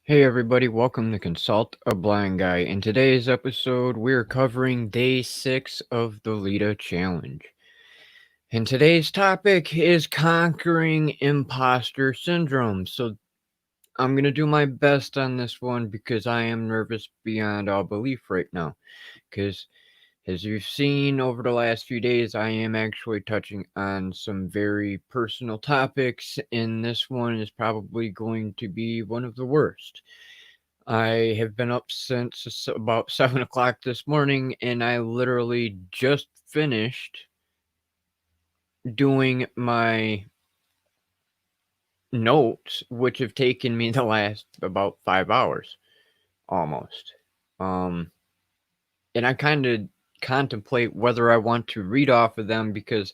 Hey everybody, welcome to Consult a Blind Guy. In today's episode, we're covering day 6 of the Leda challenge. And today's topic is conquering imposter syndrome. So I'm going to do my best on this one because I am nervous beyond all belief right now. Because as you've seen over the last few days, I am actually touching on some very personal topics, and this one is probably going to be one of the worst. I have been up since about 7 o'clock this morning, and I literally just finished doing my notes, which have taken me the last about 5 hours almost. And I kind of contemplate whether I want to read off of them because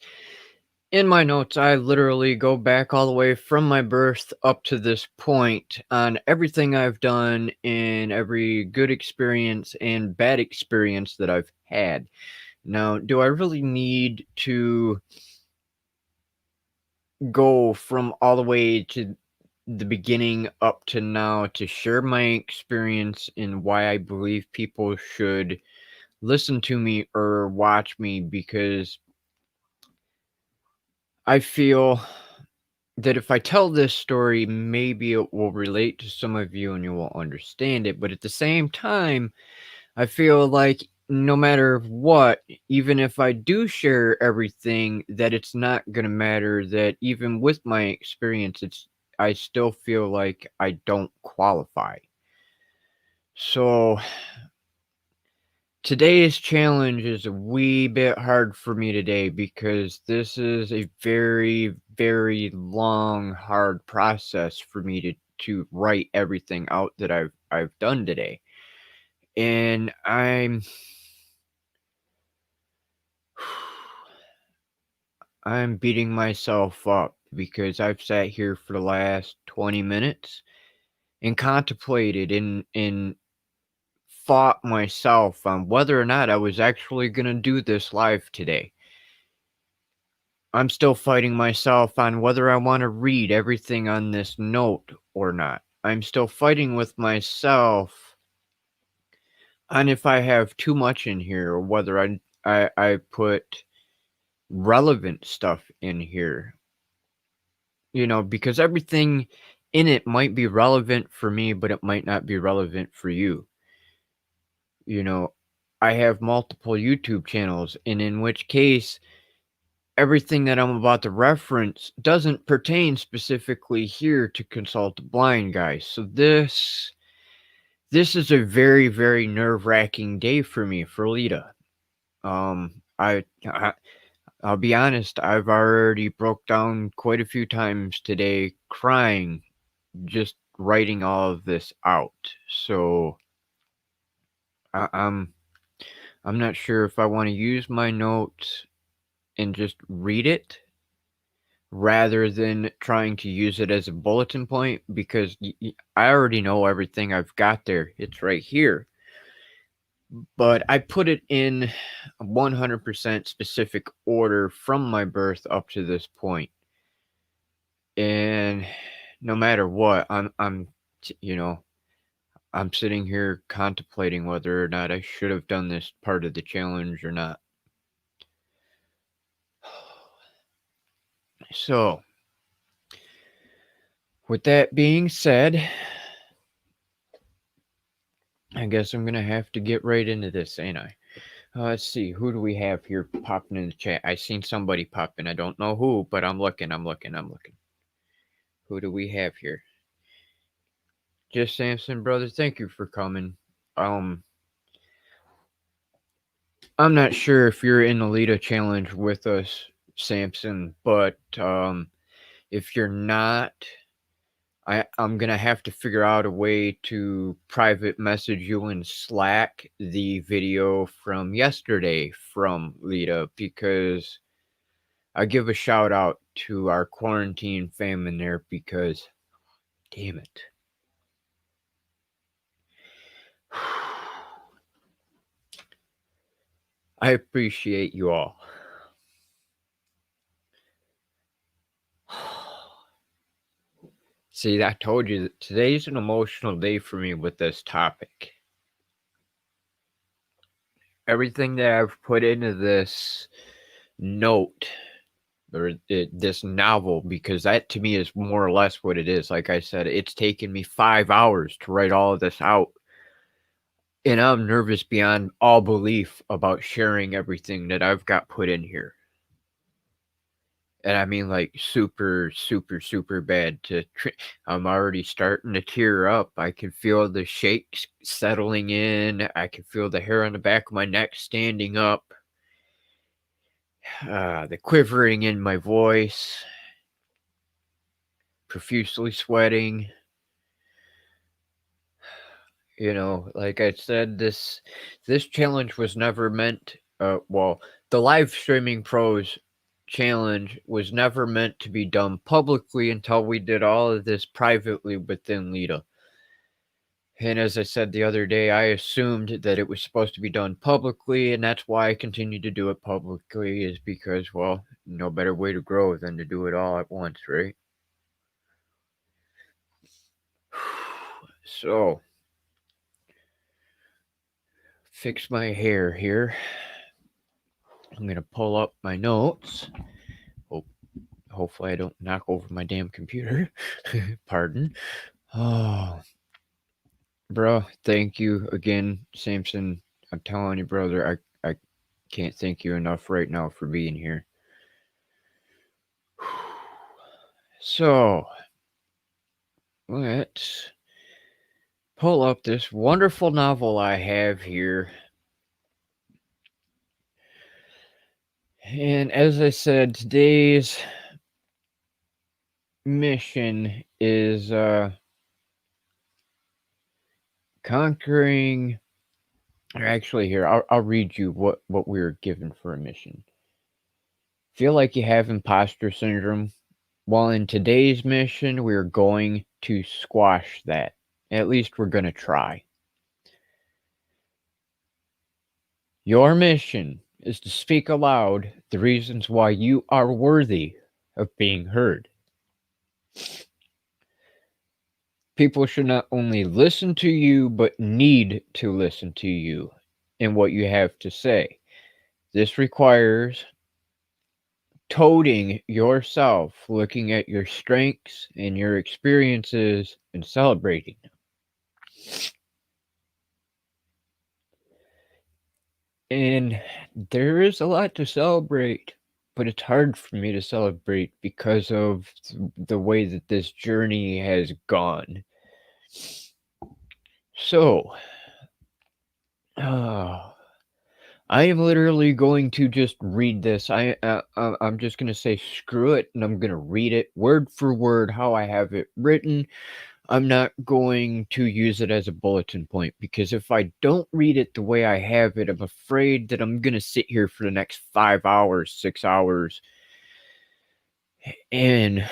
in my notes, I literally go back all the way from my birth up to this point on everything I've done and every good experience and bad experience that I've had. Now, do I really need to go from all the way to the beginning up to now to share my experience and why I believe people should listen to me or watch me? Because I feel that if I tell this story, maybe it will relate to some of you and you will understand it. But at the same time, I feel like no matter what, even if I do share everything, that it's not going to matter, that even with my experience, I still feel like I don't qualify. So today's challenge is a wee bit hard for me today because this is a very, very long, hard process for me to write everything out that I've done today. And I'm beating myself up because I've sat here for the last 20 minutes and contemplated and fought myself on whether or not I was actually going to do this live today. I'm still fighting myself on whether I want to read everything on this note or not. I'm still fighting with myself on if I have too much in here or whether I put relevant stuff in here. Because everything in it might be relevant for me, but it might not be relevant for you. You know, I have multiple YouTube channels, and in which case, everything that I'm about to reference doesn't pertain specifically here to Consult a Blind Guy. So this is a very, very nerve-wracking day for me, for Leda. Um, I'll be honest, I've already broke down quite a few times today, crying, just writing all of this out. So I, I'm I'm not sure if I want to use my notes and just read it rather than trying to use it as a bulletin point because I already know everything I've got there. It's right here. But I put it in 100% specific order from my birth up to this point. And no matter what, I'm sitting here contemplating whether or not I should have done this part of the challenge or not. So, with that being said, I guess I'm going to have to get right into this, ain't I? Let's see, who do we have here popping in the chat? I seen somebody popping. I don't know who, but I'm looking. Who do we have here? Just Samson, brother, thank you for coming. I'm not sure if you're in the Leda challenge with us, Samson, but if you're not, I'm gonna have to figure out a way to private message you in Slack the video from yesterday from Leda because I give a shout out to our quarantine fam in there because damn it. I appreciate you all. See, I told you that today's an emotional day for me with this topic. Everything that I've put into this note or this novel, because that to me is more or less what it is. Like I said, it's taken me 5 hours to write all of this out. And I'm nervous beyond all belief about sharing everything that I've got put in here. And I mean, like, super, super, super bad. I'm already starting to tear up. I can feel the shakes settling in. I can feel the hair on the back of my neck standing up. The quivering in my voice. Profusely sweating. You know, like I said, this challenge was never meant. Well, the live streaming pros challenge was never meant to be done publicly until we did all of this privately within Leda. And as I said the other day, I assumed that it was supposed to be done publicly, and that's why I continue to do it publicly, is because, well, no better way to grow than to do it all at once, right? So, fix my hair here. I'm going to pull up my notes. Hopefully I don't knock over my damn computer. Pardon. Oh, bro, thank you again, Samson. I'm telling you, brother, I can't thank you enough right now for being here. So, let's pull up this wonderful novel I have here. And as I said, today's mission is conquering. Or actually, here I'll read you what we were given for a mission. Feel like you have imposter syndrome? Well, in today's mission, we're going to squash that. At least we're going to try. Your mission is to speak aloud the reasons why you are worthy of being heard. People should not only listen to you, but need to listen to you and what you have to say. This requires toting yourself, looking at your strengths and your experiences and celebrating them. And there is a lot to celebrate, but it's hard for me to celebrate because of the way that this journey has gone. So, I am literally going to just read this. I'm just going to say screw it, and I'm going to read it word for word how I have it written. I'm not going to use it as a bulletin point, because if I don't read it the way I have it, I'm afraid that I'm going to sit here for the next 5 hours, 6 hours, and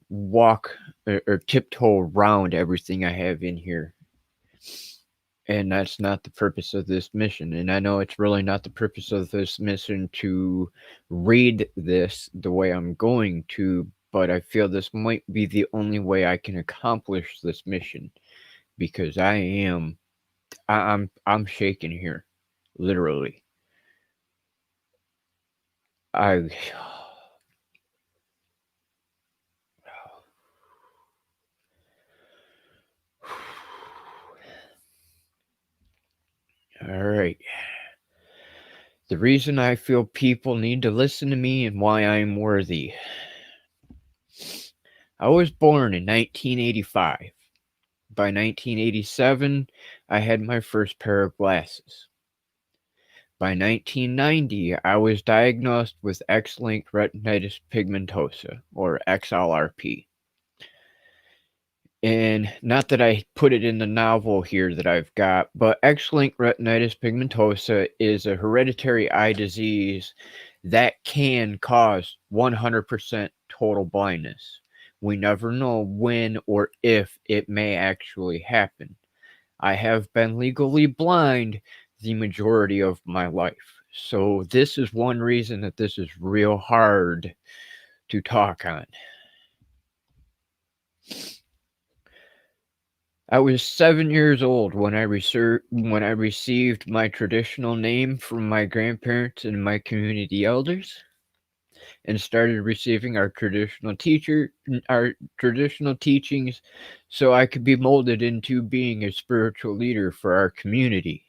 walk or tiptoe around everything I have in here. And that's not the purpose of this mission. And I know it's really not the purpose of this mission to read this the way I'm going to, but I feel this might be the only way I can accomplish this mission, because I'm shaking here, literally. I All right. The reason I feel people need to listen to me and why I'm worthy. I was born in 1985. By 1987, I had my first pair of glasses. By 1990, I was diagnosed with X-linked retinitis pigmentosa, or XLRP. And not that I put it in the novel here that I've got, but X-linked retinitis pigmentosa is a hereditary eye disease that can cause 100% total blindness. We never know when or if it may actually happen. I have been legally blind the majority of my life. So this is one reason that this is real hard to talk on. I was 7 years old when I received my traditional name from my grandparents and my community elders, and started receiving our traditional teachings, so I could be molded into being a spiritual leader for our community.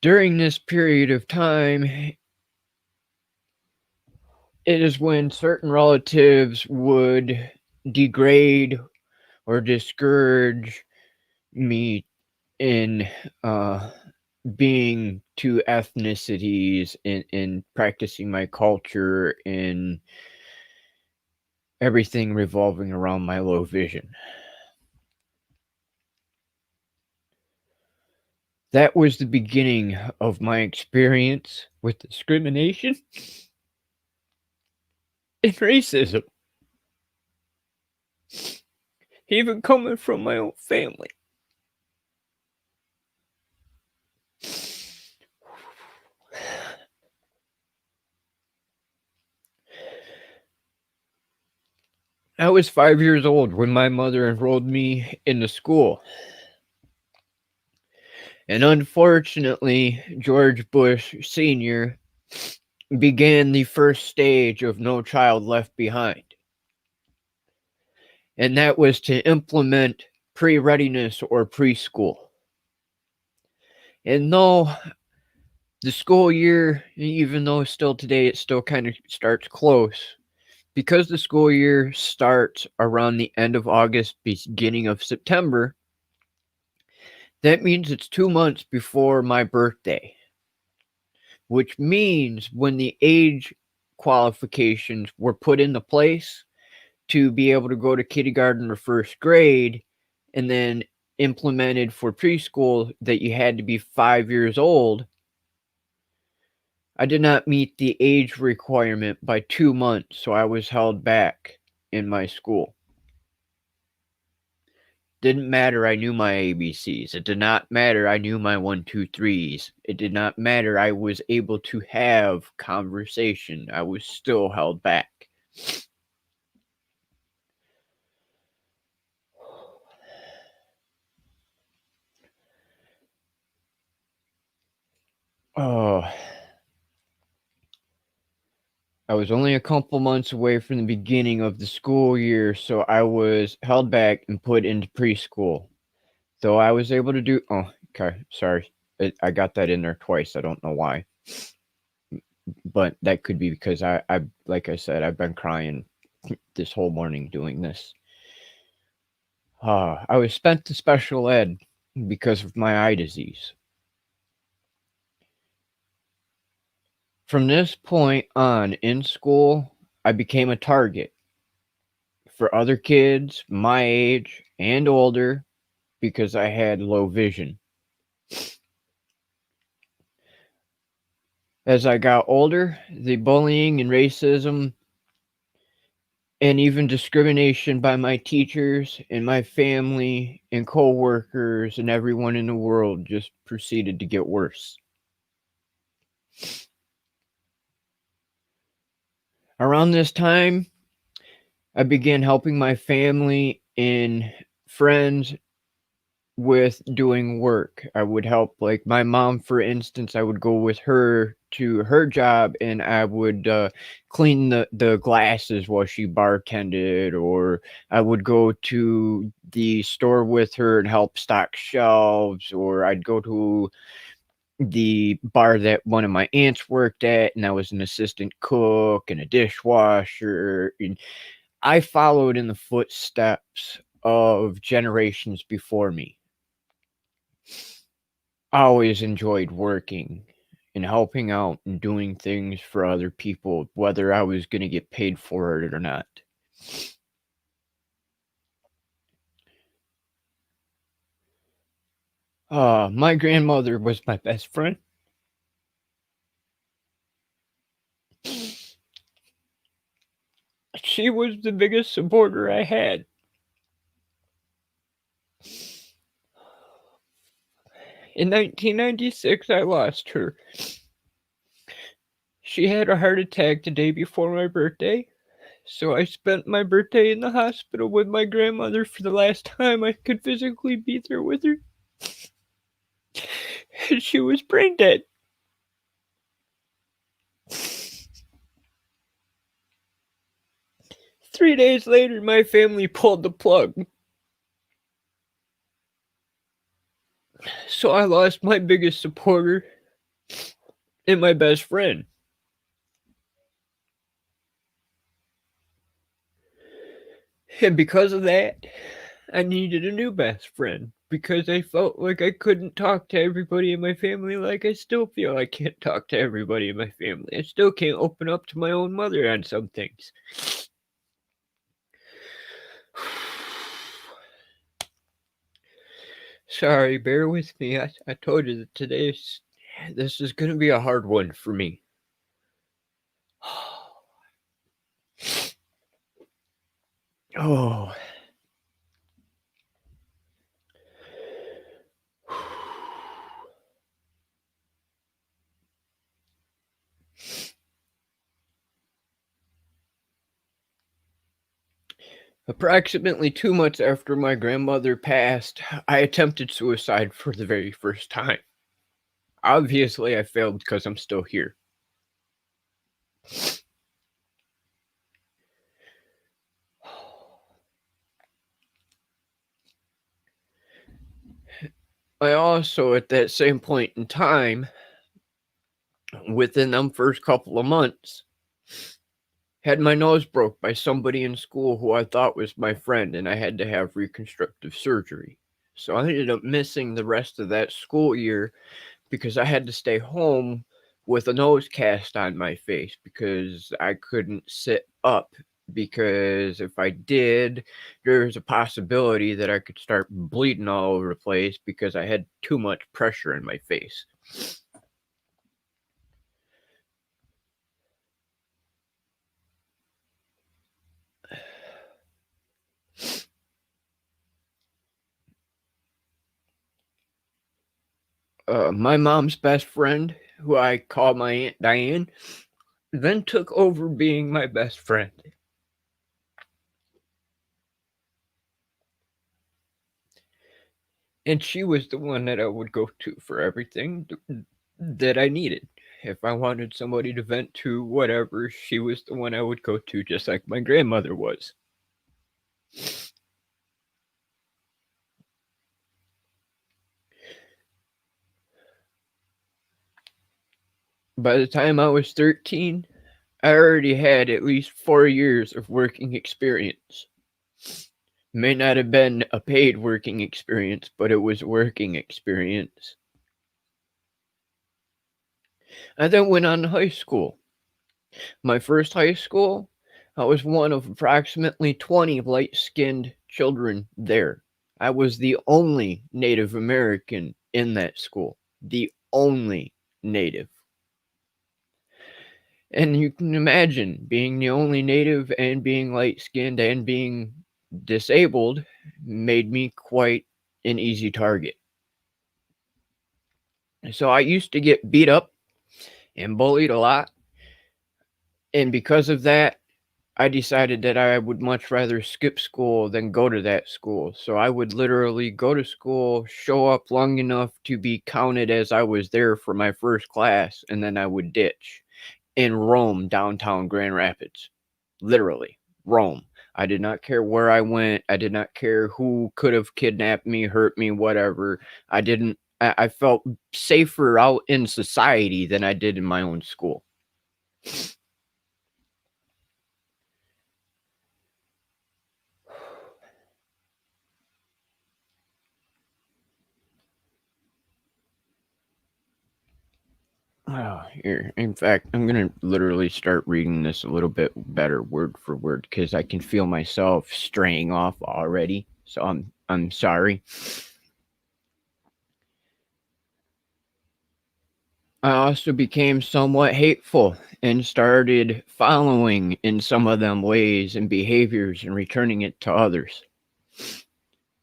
During this period of time, it is when certain relatives would degrade or discourage me in being two ethnicities, in practicing my culture, in everything revolving around my low vision. That was the beginning of my experience with discrimination and racism, even coming from my own family. I was 5 years old when my mother enrolled me in the school. And unfortunately, George Bush Sr. began the first stage of No Child Left Behind. And that was to implement pre-readiness or preschool. And though the school year, even though still today it still kind of starts close, because the school year starts around the end of August, beginning of September, that means it's 2 months before my birthday, which means when the age qualifications were put into place to be able to go to kindergarten or first grade, and then implemented for preschool that you had to be 5 years old, I did not meet the age requirement by 2 months, so I was held back in my school. Didn't matter I knew my ABCs. It did not matter I knew my 1, 2, 3s. It did not matter I was able to have conversation. I was still held back. Oh, I was only a couple months away from the beginning of the school year, so I was held back and put into preschool. Though I was able to do. Oh, okay. Sorry. I got that in there twice. I don't know why. But that could be because like I said, I've been crying this whole morning doing this. I was spent to special ed because of my eye disease. From this point on in school, I became a target for other kids my age and older because I had low vision. As I got older, the bullying and racism and even discrimination by my teachers and my family and coworkers and everyone in the world just proceeded to get worse. Around this time, I began helping my family and friends with doing work. I would help, like my mom, for instance, I would go with her to her job and I would clean the glasses while she bartended, or I would go to the store with her and help stock shelves, or I'd go to the bar that one of my aunts worked at and I was an assistant cook and a dishwasher. And I followed in the footsteps of generations before me. I always enjoyed working and helping out and doing things for other people, whether I was going to get paid for it or not. My grandmother was my best friend. She was the biggest supporter I had. In 1996, I lost her. She had a heart attack the day before my birthday, so I spent my birthday in the hospital with my grandmother for the last time I could physically be there with her. And she was brain dead. 3 days later, my family pulled the plug. So I lost my biggest supporter and my best friend. And because of that, I needed a new best friend because I felt like I couldn't talk to everybody in my family like I still feel I can't talk to everybody in my family. I still can't open up to my own mother on some things. Sorry, bear with me. I told you that this is going to be a hard one for me. Oh. Approximately 2 months after my grandmother passed, I attempted suicide for the very first time. Obviously, I failed because I'm still here. I also, at that same point in time, within them first couple of months, had my nose broke by somebody in school who I thought was my friend, and I had to have reconstructive surgery. So I ended up missing the rest of that school year because I had to stay home with a nose cast on my face because I couldn't sit up, because if I did, there's a possibility that I could start bleeding all over the place because I had too much pressure in my face. My mom's best friend, who I call my Aunt Diane, then took over being my best friend. And she was the one that I would go to for everything that I needed. If I wanted somebody to vent to, whatever, she was the one I would go to, just like my grandmother was. By the time I was 13, I already had at least 4 years of working experience. May not have been a paid working experience, but it was working experience. I then went on to high school. My first high school, I was one of approximately 20 light-skinned children there. I was the only Native American in that school. The only Native. And you can imagine being the only Native and being light-skinned and being disabled made me quite an easy target. So I used to get beat up and bullied a lot. And because of that, I decided that I would much rather skip school than go to that school. So I would literally go to school, show up long enough to be counted as I was there for my first class, and then I would ditch and roam downtown Grand Rapids. Literally, roam. I did not care where I went. I did not care who could have kidnapped me, hurt me, whatever. I felt safer out in society than I did in my own school. Oh, here. In fact, I'm gonna literally start reading this a little bit better word for word because I can feel myself straying off already. So I'm sorry. I also became somewhat hateful and started following in some of them ways and behaviors and returning it to others.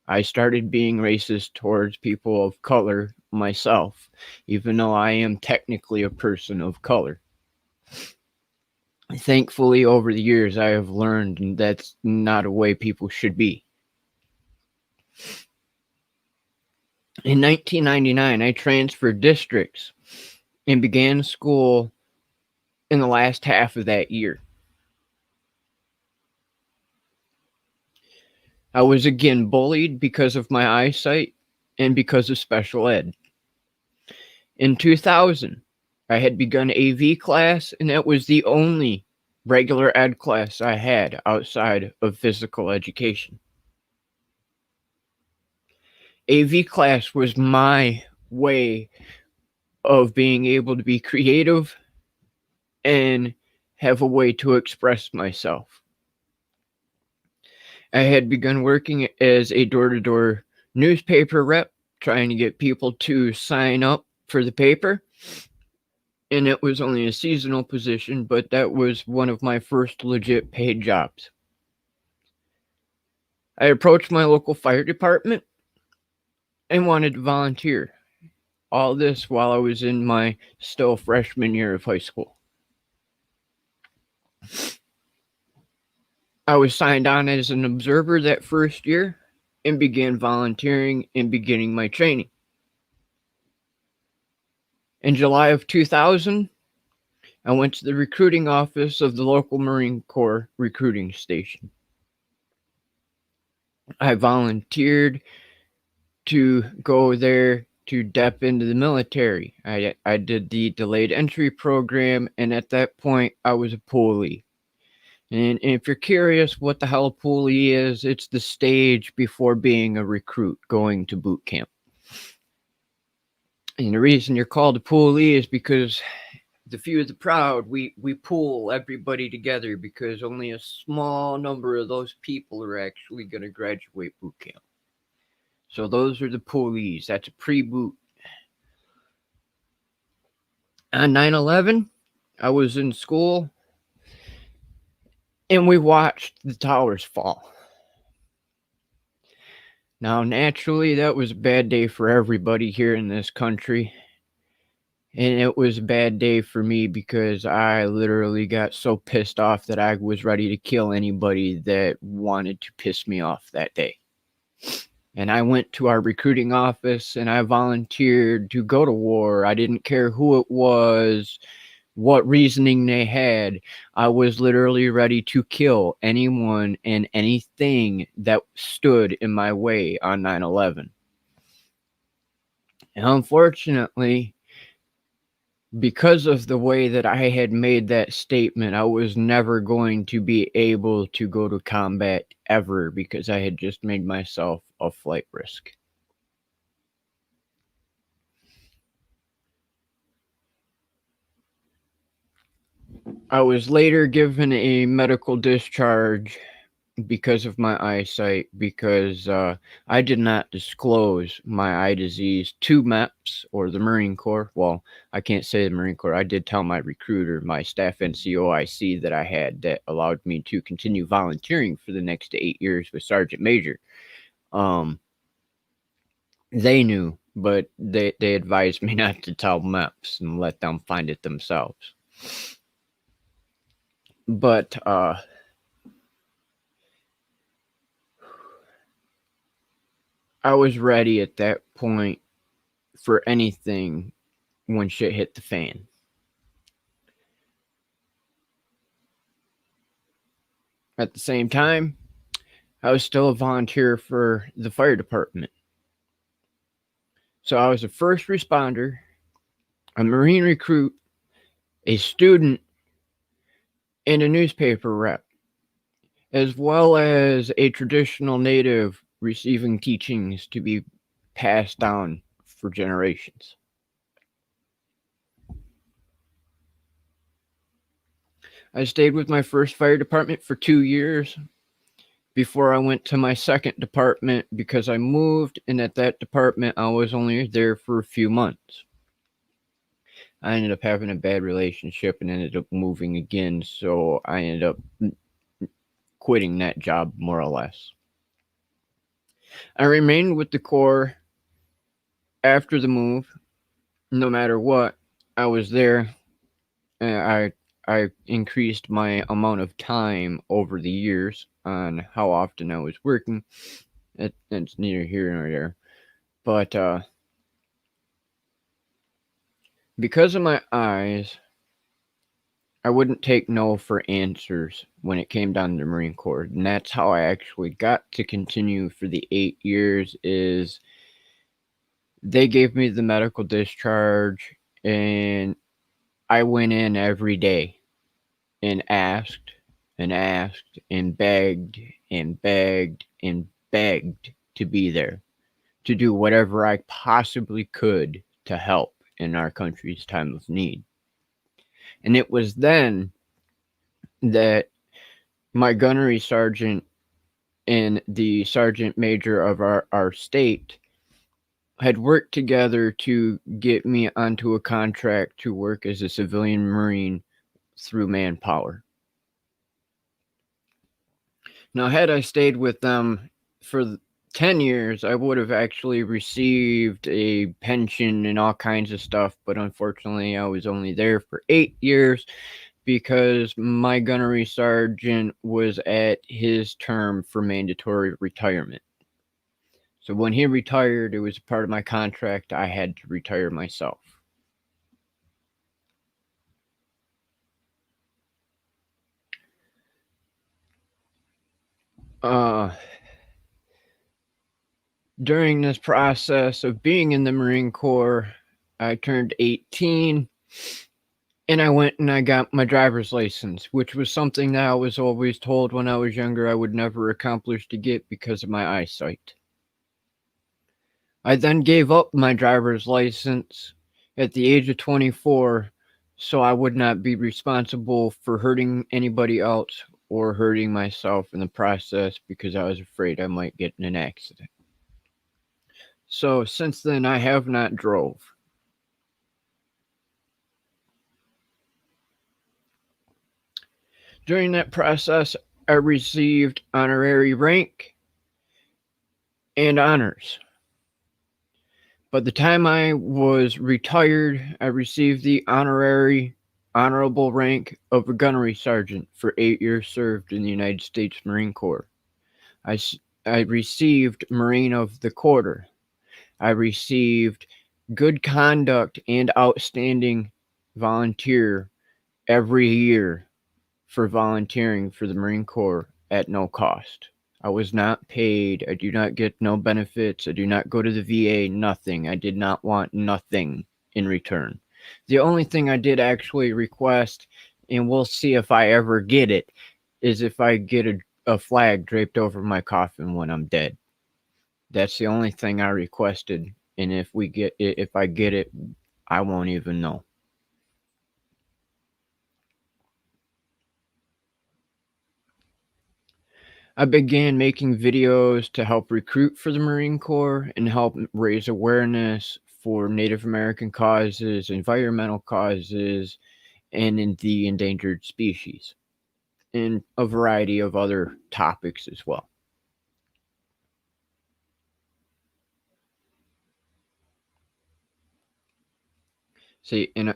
I started being racist towards people of color myself, even though I am technically a person of color. Thankfully, over the years, I have learned that's not a way people should be. In 1999, I transferred districts and began school in the last half of that year. I was again bullied because of my eyesight and because of special ed. In 2000, I had begun AV class, and that was the only regular ed class I had outside of physical education. AV class was my way of being able to be creative and have a way to express myself. I had begun working as a door-to-door newspaper rep, trying to get people to sign up for the paper. And it was only a seasonal position, but that was one of my first legit paid jobs. I approached my local fire department and wanted to volunteer. All this while I was in my still freshman year of high school. I was signed on as an observer that first year and began volunteering and beginning my training. In July of 2000, I went to the recruiting office of the local Marine Corps recruiting station. I volunteered to go there to dep into the military. I did the delayed entry program, and at that point, I was a poolee. And if you're curious what the hell a poolee is, it's the stage before being a recruit going to boot camp. And the reason you're called a poolee is because the few of the proud, we pool everybody together because only a small number of those people are actually going to graduate boot camp. So those are the poolees. That's a pre-boot. On 9/11, I was in school and we watched the towers fall. Now, naturally, that was a bad day for everybody here in this country. And it was a bad day for me because I literally got so pissed off that I was ready to kill anybody that wanted to piss me off that day. And I went to our recruiting office and I volunteered to go to war. I didn't care who it was, what reasoning they had. I was literally ready to kill anyone and anything that stood in my way on 9/11. And unfortunately, because of the way that I had made that statement, I was never going to be able to go to combat ever because I had just made myself a flight risk. I was later given a medical discharge because of my eyesight, because I did not disclose my eye disease to MEPS or the Marine Corps. Well, I can't say the Marine Corps. I did tell my recruiter, my staff NCOIC that I had, that allowed me to continue volunteering for the next 8 years with Sergeant Major. They knew, but they advised me not to tell MEPS and let them find it themselves. But I was ready at that point for anything when shit hit the fan. At the same time, I was still a volunteer for the fire department. So I was a first responder, a Marine recruit, a student, and a newspaper rep, as well as a traditional native receiving teachings to be passed down for generations. I stayed with my first fire department for 2 years before I went to my second department because I moved, and at that department I was only there for a few months. I ended up having a bad relationship and ended up moving again, so I ended up quitting that job more or less. I remained with the Corps after the move. No matter what, I was there. I I increased my amount of time over the years on how often I was working. It's neither here nor there. But because of my eyes, I wouldn't take no for answers when it came down to the Marine Corps. And that's how I actually got to continue for the 8 years. Is they gave me the medical discharge, and I went in every day and asked and asked and begged and begged and begged to be there, to do whatever I possibly could to help in our country's time of need. And it was then that my gunnery sergeant and the sergeant major of our state had worked together to get me onto a contract to work as a civilian Marine through Manpower. Now, had I stayed with them for 10 years, I would have actually received a pension and all kinds of stuff, but unfortunately, I was only there for 8 years because my gunnery sergeant was at his term for mandatory retirement. So when he retired, it was a part of my contract. I had to retire myself. During this process of being in the Marine Corps, I turned 18 and I went and I got my driver's license, which was something that I was always told when I was younger I would never accomplish to get because of my eyesight. I then gave up my driver's license at the age of 24 so I would not be responsible for hurting anybody else or hurting myself in the process because I was afraid I might get in an accident. So since then, I have not drove. During that process, I received honorary rank and honors. By the time I was retired, I received the honorable rank of a gunnery sergeant for 8 years served in the United States Marine Corps. I received Marine of the Quarter. I received good conduct and outstanding volunteer every year for volunteering for the Marine Corps at no cost. I was not paid. I do not get no benefits. I do not go to the VA, nothing. I did not want nothing in return. The only thing I did actually request, and we'll see if I ever get it, is if I get a flag draped over my coffin when I'm dead. That's the only thing I requested, and if I get it, I won't even know. I began making videos to help recruit for the Marine Corps and help raise awareness for Native American causes, environmental causes, and in the endangered species, and a variety of other topics as well. See, and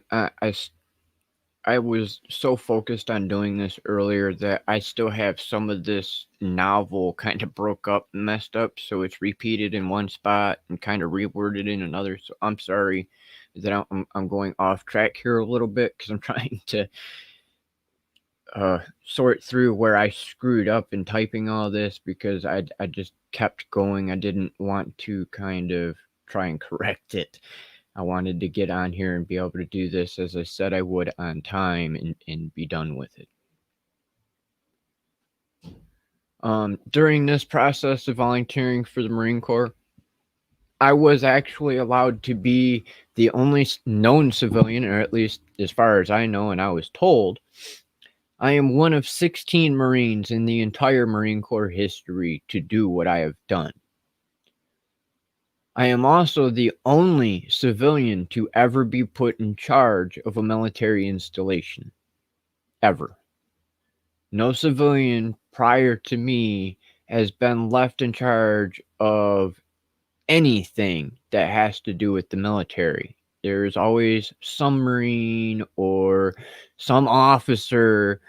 I was so focused on doing this earlier that I still have some of this novel kind of broke up and messed up, so it's repeated in one spot and kind of reworded in another. So I'm sorry that I'm going off track here a little bit because I'm trying to sort through where I screwed up in typing all this because I just kept going. I didn't want to kind of try and correct it. I wanted to get on here and be able to do this as I said I would on time and be done with it. During this process of volunteering for the Marine Corps, I was actually allowed to be the only known civilian, or at least as far as I know, and I was told, I am one of 16 Marines in the entire Marine Corps history to do what I have done. I am also the only civilian to ever be put in charge of a military installation. Ever. No civilian prior to me has been left in charge of anything that has to do with the military There's always some Marine or some officer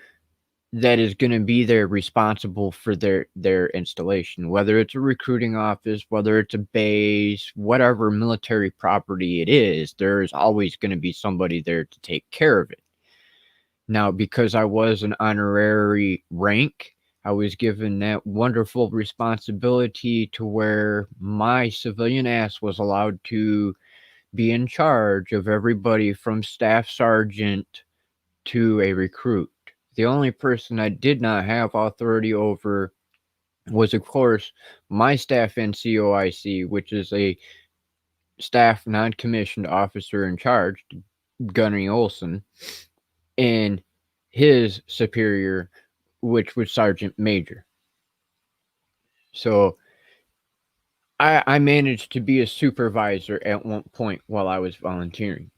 that is going to be there responsible for their installation, whether it's a recruiting office, whether it's a base, whatever military property it is. There's always going to be somebody there to take care of it. Now, because I was an honorary rank, I was given that wonderful responsibility to where my civilian ass was allowed to be in charge of everybody from staff sergeant to a recruit. The only person I did not have authority over was, of course, my staff NCOIC, which is a staff non-commissioned officer in charge, Gunny Olson, and his superior, which was Sergeant Major. So I managed to be a supervisor at one point while I was volunteering.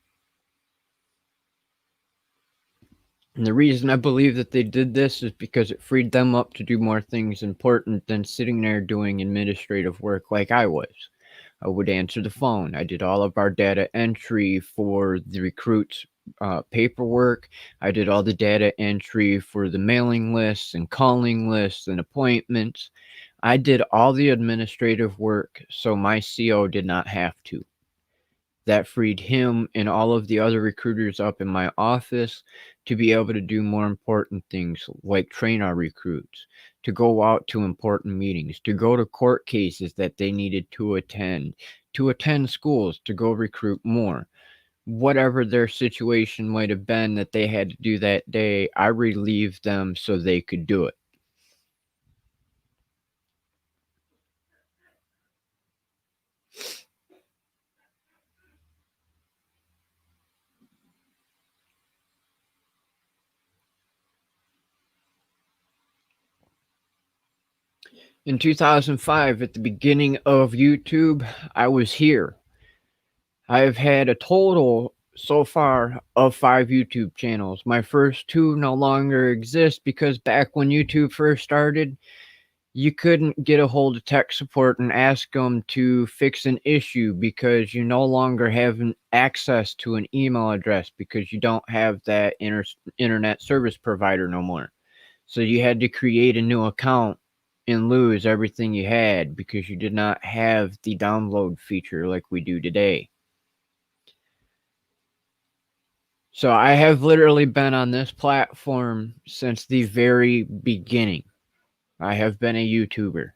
And the reason I believe that they did this is because it freed them up to do more things important than sitting there doing administrative work like I was. I would answer the phone. I did all of our data entry for the recruits' paperwork. I did all the data entry for the mailing lists and calling lists and appointments. I did all the administrative work, so my CO did not have to. That freed him and all of the other recruiters up in my office to be able to do more important things like train our recruits, to go out to important meetings, to go to court cases that they needed to attend schools, to go recruit more. Whatever their situation might have been that they had to do that day, I relieved them so they could do it. In 2005, at the beginning of YouTube, I was here. I've had a total so far of 5 YouTube channels. My first 2 no longer exist because back when YouTube first started, you couldn't get a hold of tech support and ask them to fix an issue because you no longer have access to an email address because you don't have that internet service provider no more. So you had to create a new account and lose everything you had because you did not have the download feature like we do today. So I have literally been on this platform since the very beginning. I have been a YouTuber.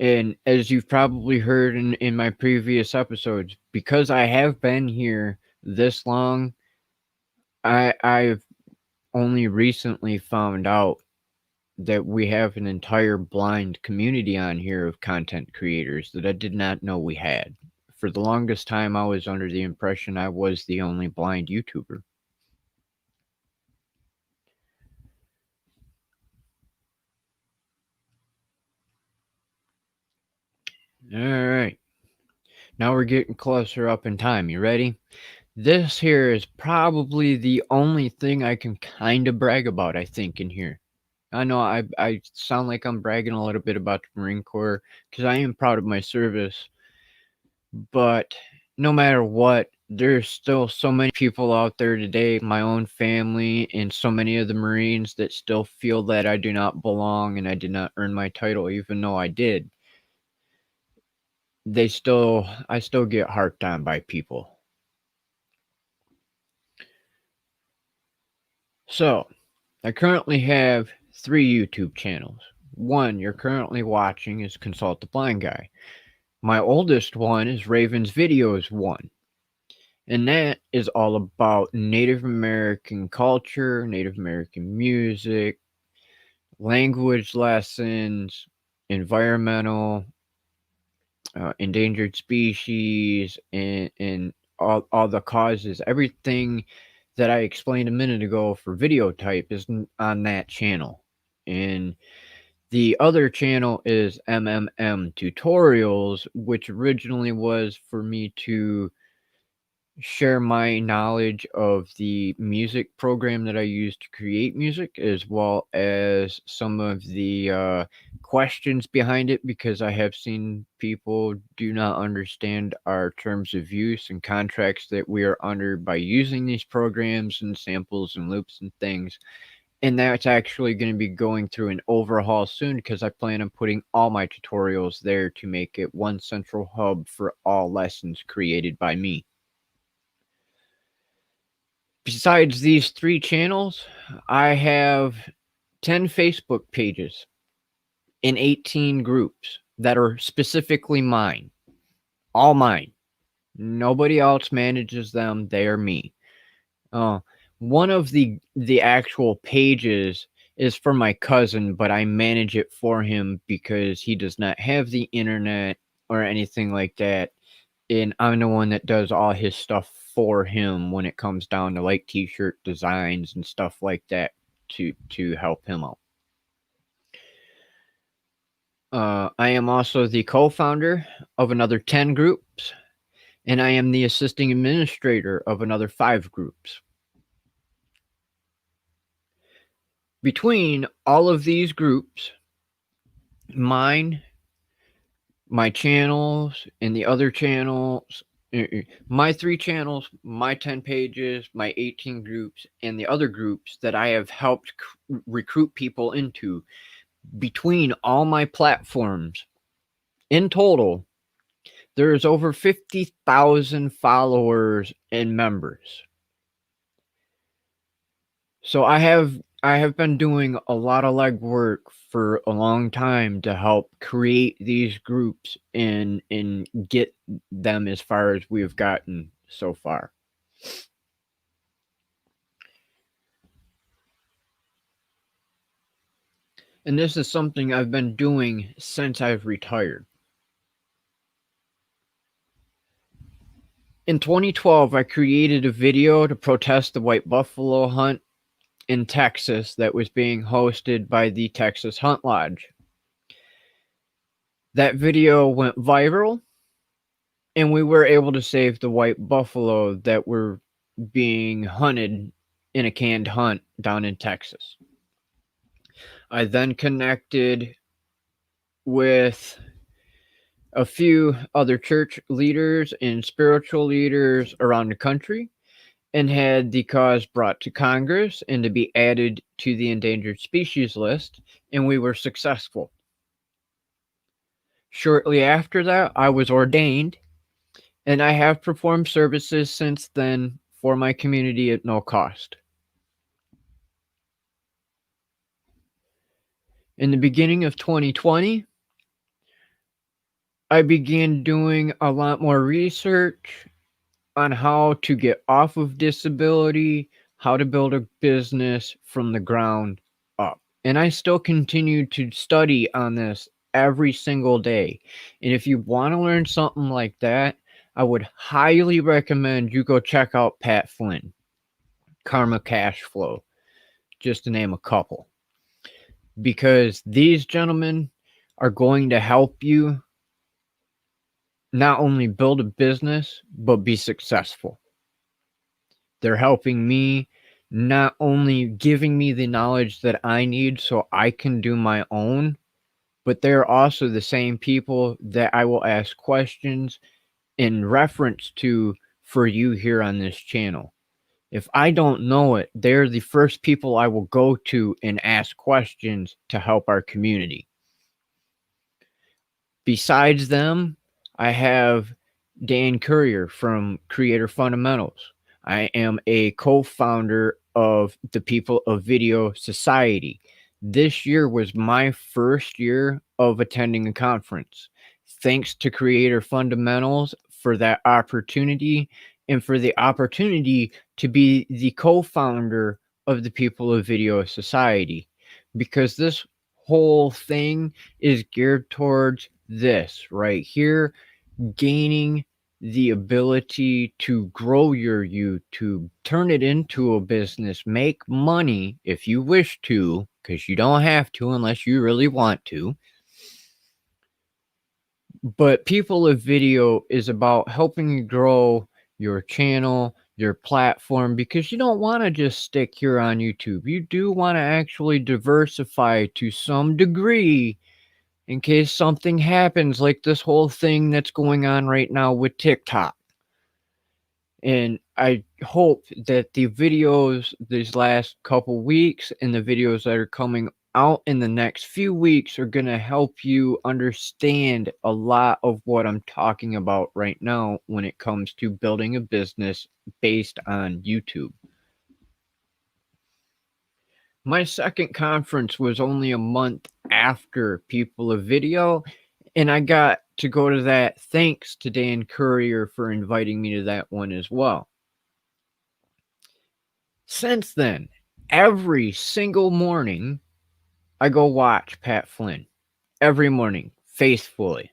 And as you've probably heard in my previous episodes, because I have been here this long, I've only recently found out that we have an entire blind community on here of content creators that I did not know we had. For the longest time, I was under the impression I was the only blind YouTuber. All right. Now we're getting closer up in time. You ready? This here is probably the only thing I can kind of brag about, I think, in here. I know I sound like I'm bragging a little bit about the Marine Corps because I am proud of my service. But no matter what, there's still so many people out there today, my own family, and so many of the Marines that still feel that I do not belong and I did not earn my title, even though I did. I still get harped on by people. So, I currently have 3 YouTube channels. One you're currently watching is Consult the Blind Guy. My oldest one is Raven's Videos 1. And that is all about Native American culture, Native American music, language lessons, environmental, endangered species, and all the causes. Everything that I explained a minute ago for video type is on that channel. And the other channel is MMM Tutorials, which originally was for me to share my knowledge of the music program that I use to create music, as well as some of the questions behind it, because I have seen people do not understand our terms of use and contracts that we are under by using these programs and samples and loops and things. And that's actually going to be going through an overhaul soon, because I plan on putting all my tutorials there to make it one central hub for all lessons created by me. Besides these 3 channels, I have 10 Facebook pages and 18 groups that are specifically mine. All mine. Nobody else manages them. They are me. One of the actual pages is for my cousin, but I manage it for him because he does not have the internet or anything like that. And I'm the one that does all his stuff for him when it comes down to like t-shirt designs and stuff like that to help him out. I am also the co-founder of another 10 groups, and I am the assisting administrator of another 5 groups. Between all of these groups, mine, my channels, and the other channels, my 3 channels, my 10 pages, my 18 groups, and the other groups that I have helped recruit people into, between all my platforms, in total, there's over 50,000 followers and members. So I have been doing a lot of legwork for a long time to help create these groups and get them as far as we've gotten so far. And this is something I've been doing since I've retired. In 2012, I created a video to protest the white buffalo hunt in Texas that was being hosted by the Texas Hunt Lodge. That video went viral, and we were able to save the white buffalo that were being hunted in a canned hunt down in Texas. I then connected with a few other church leaders and spiritual leaders around the country and had the cause brought to Congress and to be added to the endangered species list, and we were successful. Shortly after that, I was ordained, and I have performed services since then for my community at no cost. In the beginning of 2020, I began doing a lot more research on how to get off of disability, how to build a business from the ground up. And I still continue to study on this every single day. And if you want to learn something like that, I would highly recommend you go check out Pat Flynn, Karma Cash Flow, just to name a couple. Because these gentlemen are going to help you not only build a business, but be successful. They're helping me, not only giving me the knowledge that I need so I can do my own, but they're also the same people that I will ask questions in reference to for you here on this channel. If I don't know it, they're the first people I will go to and ask questions to help our community. Besides them, I have Dan Courier from Creator Fundamentals. I am a co-founder of the People of Video Society. This year was my first year of attending a conference. Thanks to Creator Fundamentals for that opportunity and for the opportunity to be the co-founder of the People of Video Society, because this whole thing is geared towards this right here, gaining the ability to grow your YouTube, turn it into a business, make money if you wish to, because you don't have to unless you really want to. But People of Video is about helping you grow your channel, your platform, because you don't want to just stick here on YouTube. You do want to actually diversify to some degree in case something happens, like this whole thing that's going on right now with TikTok. And I hope that the videos these last couple weeks and the videos that are coming out in the next few weeks are going to help you understand a lot of what I'm talking about right now when it comes to building a business based on YouTube. My second conference was only a month after People of Video, and I got to go to that thanks to Dan Courier for inviting me to that one as well. Since then, every single morning, I go watch Pat Flynn. Every morning, faithfully.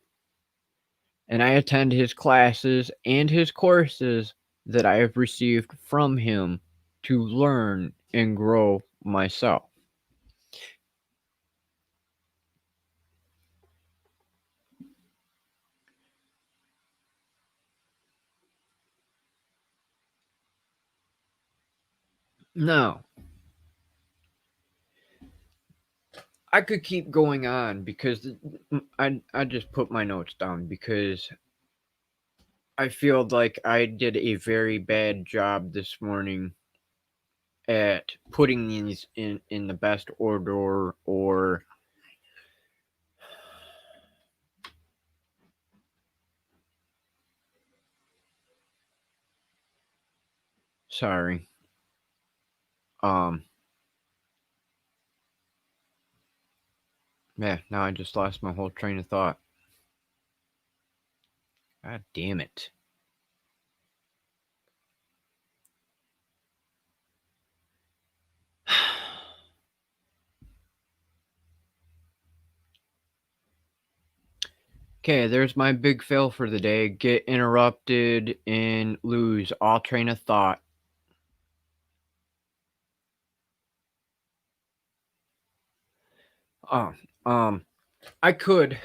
And I attend his classes and his courses that I have received from him to learn and grow myself. Now, I could keep going on because I just put my notes down because I feel like I did a very bad job this morning at putting these in the best order, or sorry. Um yeah, now I just lost my whole train of thought. God damn it. Okay, there's my big fail for the day. Get interrupted and lose all train of thought. Oh, um, I could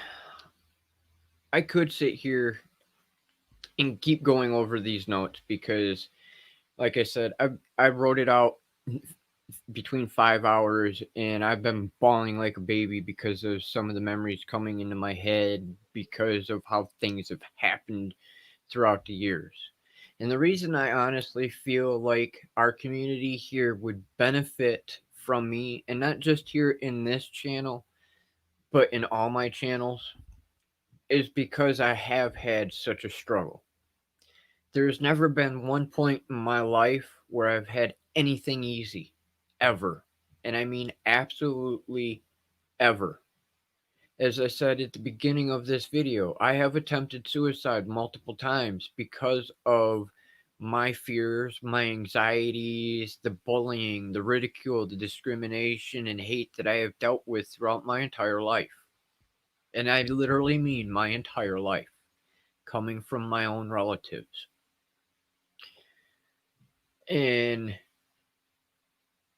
sit here and keep going over these notes because, like I said, I wrote it out between 5 hours, and I've been bawling like a baby because of some of the memories coming into my head because of how things have happened throughout the years. And the reason I honestly feel like our community here would benefit from me, and not just here in this channel, but in all my channels, is because I have had such a struggle. There's never been one point in my life where I've had anything easy, ever. And I mean absolutely ever. As I said at the beginning of this video, I have attempted suicide multiple times because of my fears, my anxieties, the bullying, the ridicule, the discrimination, and hate that I have dealt with throughout my entire life. And I literally mean my entire life, coming from my own relatives. And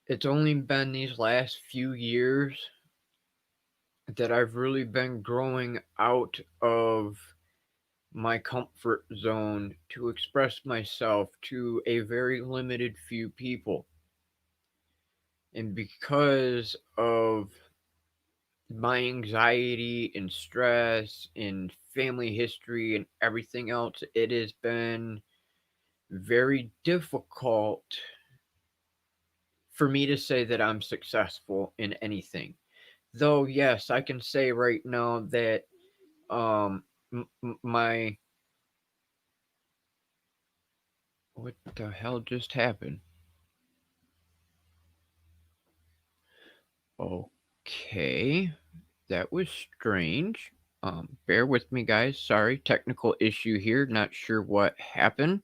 it's only been these last few years that I've really been growing out of my comfort zone to express myself to a very limited few people. And because of my anxiety and stress and family history and everything else, it has been very difficult for me to say that I'm successful in anything. Though, yes, I can say right now that um my what the hell just happened? Okay, that was strange. Bear with me, guys. Sorry, technical issue here. Not sure what happened.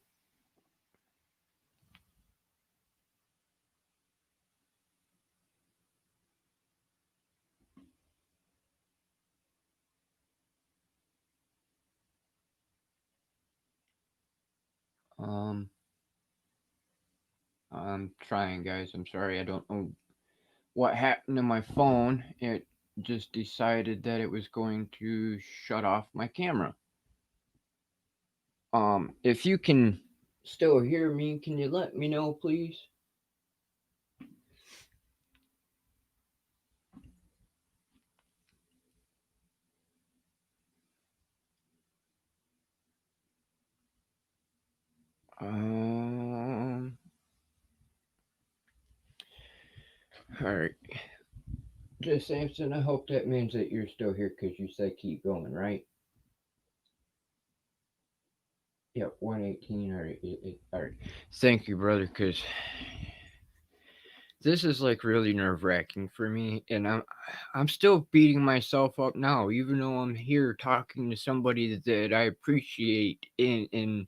Um, I'm trying, guys. I'm sorry. I don't know what happened to my phone. It just decided that it was going to shut off my camera. If you can still hear me, can you let me know, please? Um. All right. Just Samson, I hope that means that you're still here because you said keep going, right? Yep, 118. All right. All right. Thank you, brother, because this is like really nerve wracking for me, and I'm still beating myself up now, even though I'm here talking to somebody that I appreciate and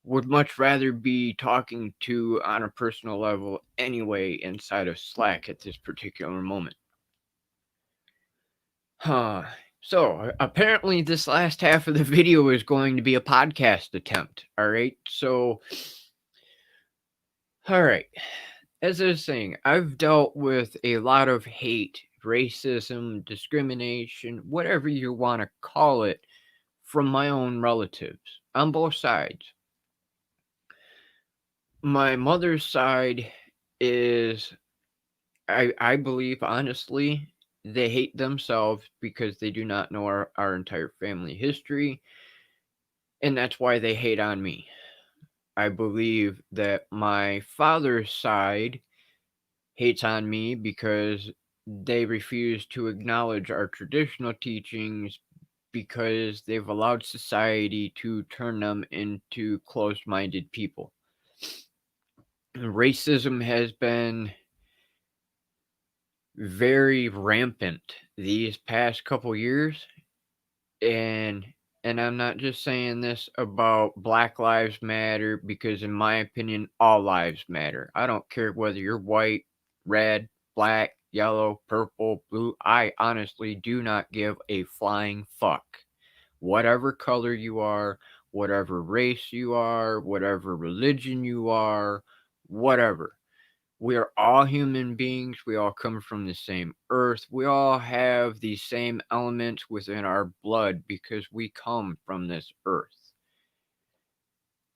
would much rather be talking to on a personal level anyway inside of Slack at this particular moment. Huh. So apparently, this last half of the video is going to be a podcast attempt. All right. So, all right. As I was saying, I've dealt with a lot of hate, racism, discrimination, whatever you want to call it, from my own relatives on both sides. My mother's side is, I believe, honestly, they hate themselves because they do not know our entire family history, and that's why they hate on me. I believe that my father's side hates on me because they refuse to acknowledge our traditional teachings because they've allowed society to turn them into closed minded people. Racism has been very rampant these past couple years, and I'm not just saying this about Black Lives Matter because in my opinion all lives matter. I don't care whether you're white, red, black, yellow, purple, blue. I honestly do not give a flying fuck. Whatever color you are, whatever race you are, whatever religion you are, whatever. We are all human beings. We all come from the same earth. We all have the same elements within our blood because we come from this earth.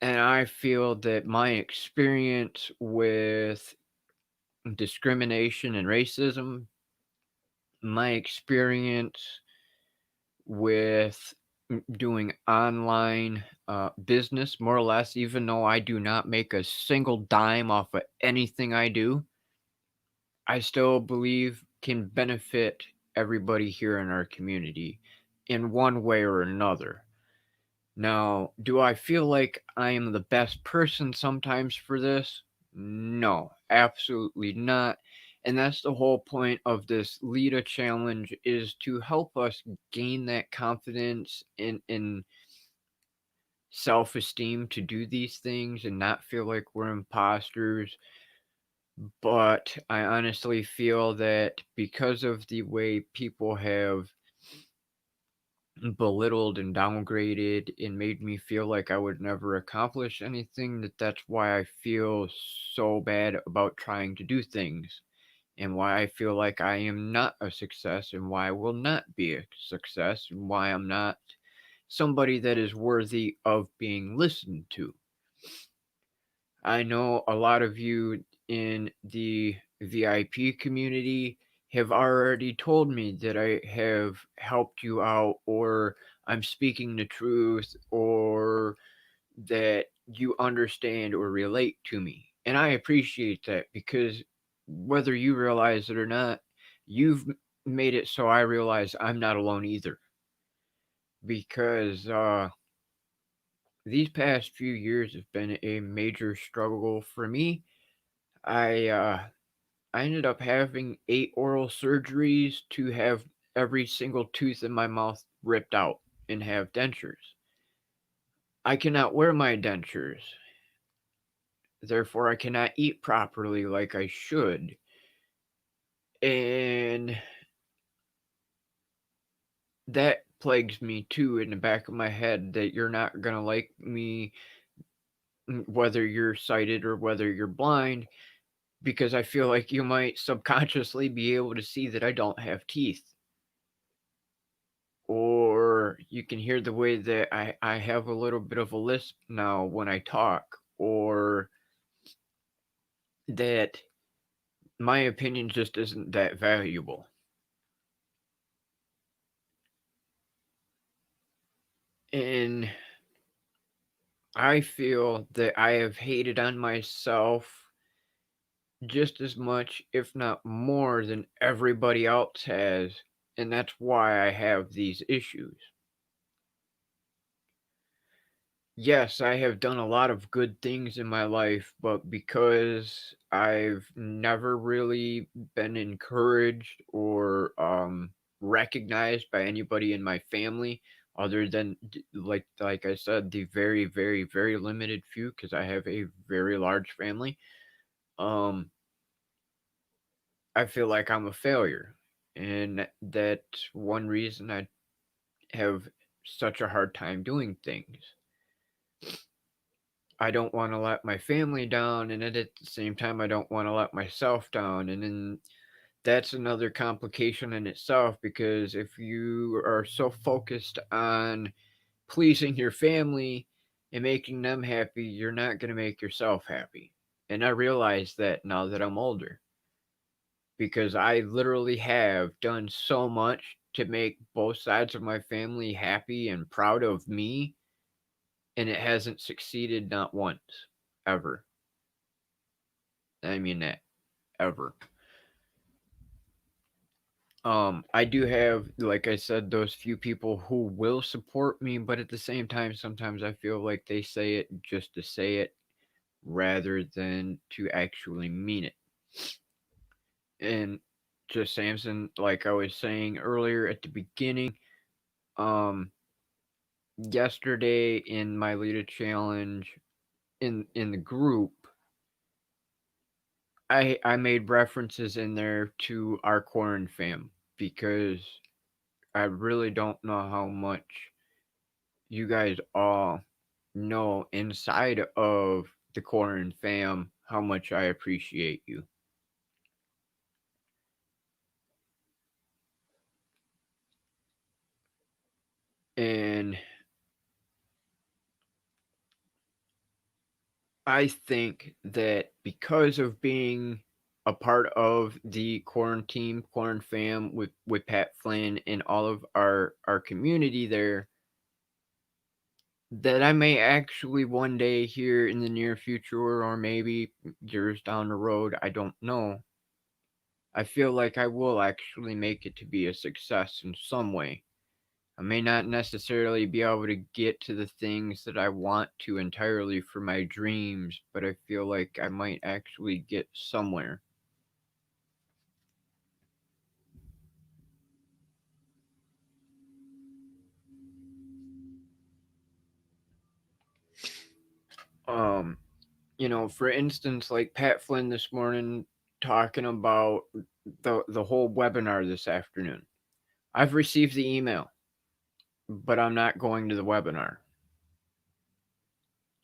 And I feel that my experience with discrimination and racism, my experience with doing online business, more or less, even though I do not make a single dime off of anything I do, I still believe can benefit everybody here in our community in one way or another. Now, do I feel like I am the best person sometimes for this? No, absolutely not. And that's the whole point of this Leda challenge is to help us gain that confidence in self-esteem to do these things and not feel like we're imposters. But I honestly feel that because of the way people have belittled and downgraded and made me feel like I would never accomplish anything, that's why I feel so bad about trying to do things and why I feel like I am not a success and why I will not be a success and why I'm not somebody that is worthy of being listened to. I know a lot of you in the VIP community have already told me that I have helped you out, or I'm speaking the truth, or that you understand or relate to me. And I appreciate that because whether you realize it or not, you've made it so I realize I'm not alone either. Because these past few years have been a major struggle for me. I I ended up having 8 oral surgeries to have every single tooth in my mouth ripped out and have dentures. I cannot wear my dentures. Therefore, I cannot eat properly like I should. And that plagues me too in the back of my head that you're not going to like me whether you're sighted or whether you're blind because I feel like you might subconsciously be able to see that I don't have teeth. Or you can hear the way that I have a little bit of a lisp now when I talk. or that my opinion just isn't that valuable. And I feel that I have hated on myself just as much, if not more, than everybody else has. And that's why I have these issues. Yes, I have done a lot of good things in my life, but because I've never really been encouraged or recognized by anybody in my family, other than like I said, the very, very, very limited few, because I have a very large family. Um, I feel like I'm a failure, and that's one reason I have such a hard time doing things. I don't want to let my family down, and at the same time, I don't want to let myself down. And then that's another complication in itself, because if you are so focused on pleasing your family and making them happy, you're not going to make yourself happy. And I realize that now that I'm older, because I literally have done so much to make both sides of my family happy and proud of me, and it hasn't succeeded not once, ever. I mean that, ever. I do have, like I said, those few people who will support me, but at the same time, sometimes I feel like they say it just to say it rather than to actually mean it. And just Samson, like I was saying earlier at the beginning, um, yesterday in my Leda challenge in the group, I made references in there to our Courier fam, because I really don't know how much you guys all know inside of the Corin fam how much I appreciate you. And I think that because of being a part of the quarantine Corin fam with Pat Flynn and all of our community there, that I may actually one day here in the near future, or maybe years down the road, I don't know, I feel like I will actually make it to be a success in some way. I may not necessarily be able to get to the things that I want to entirely for my dreams, but I feel like I might actually get somewhere. Um, for instance, like Pat Flynn this morning talking about the whole webinar this afternoon. I've received the email, but I'm not going to the webinar.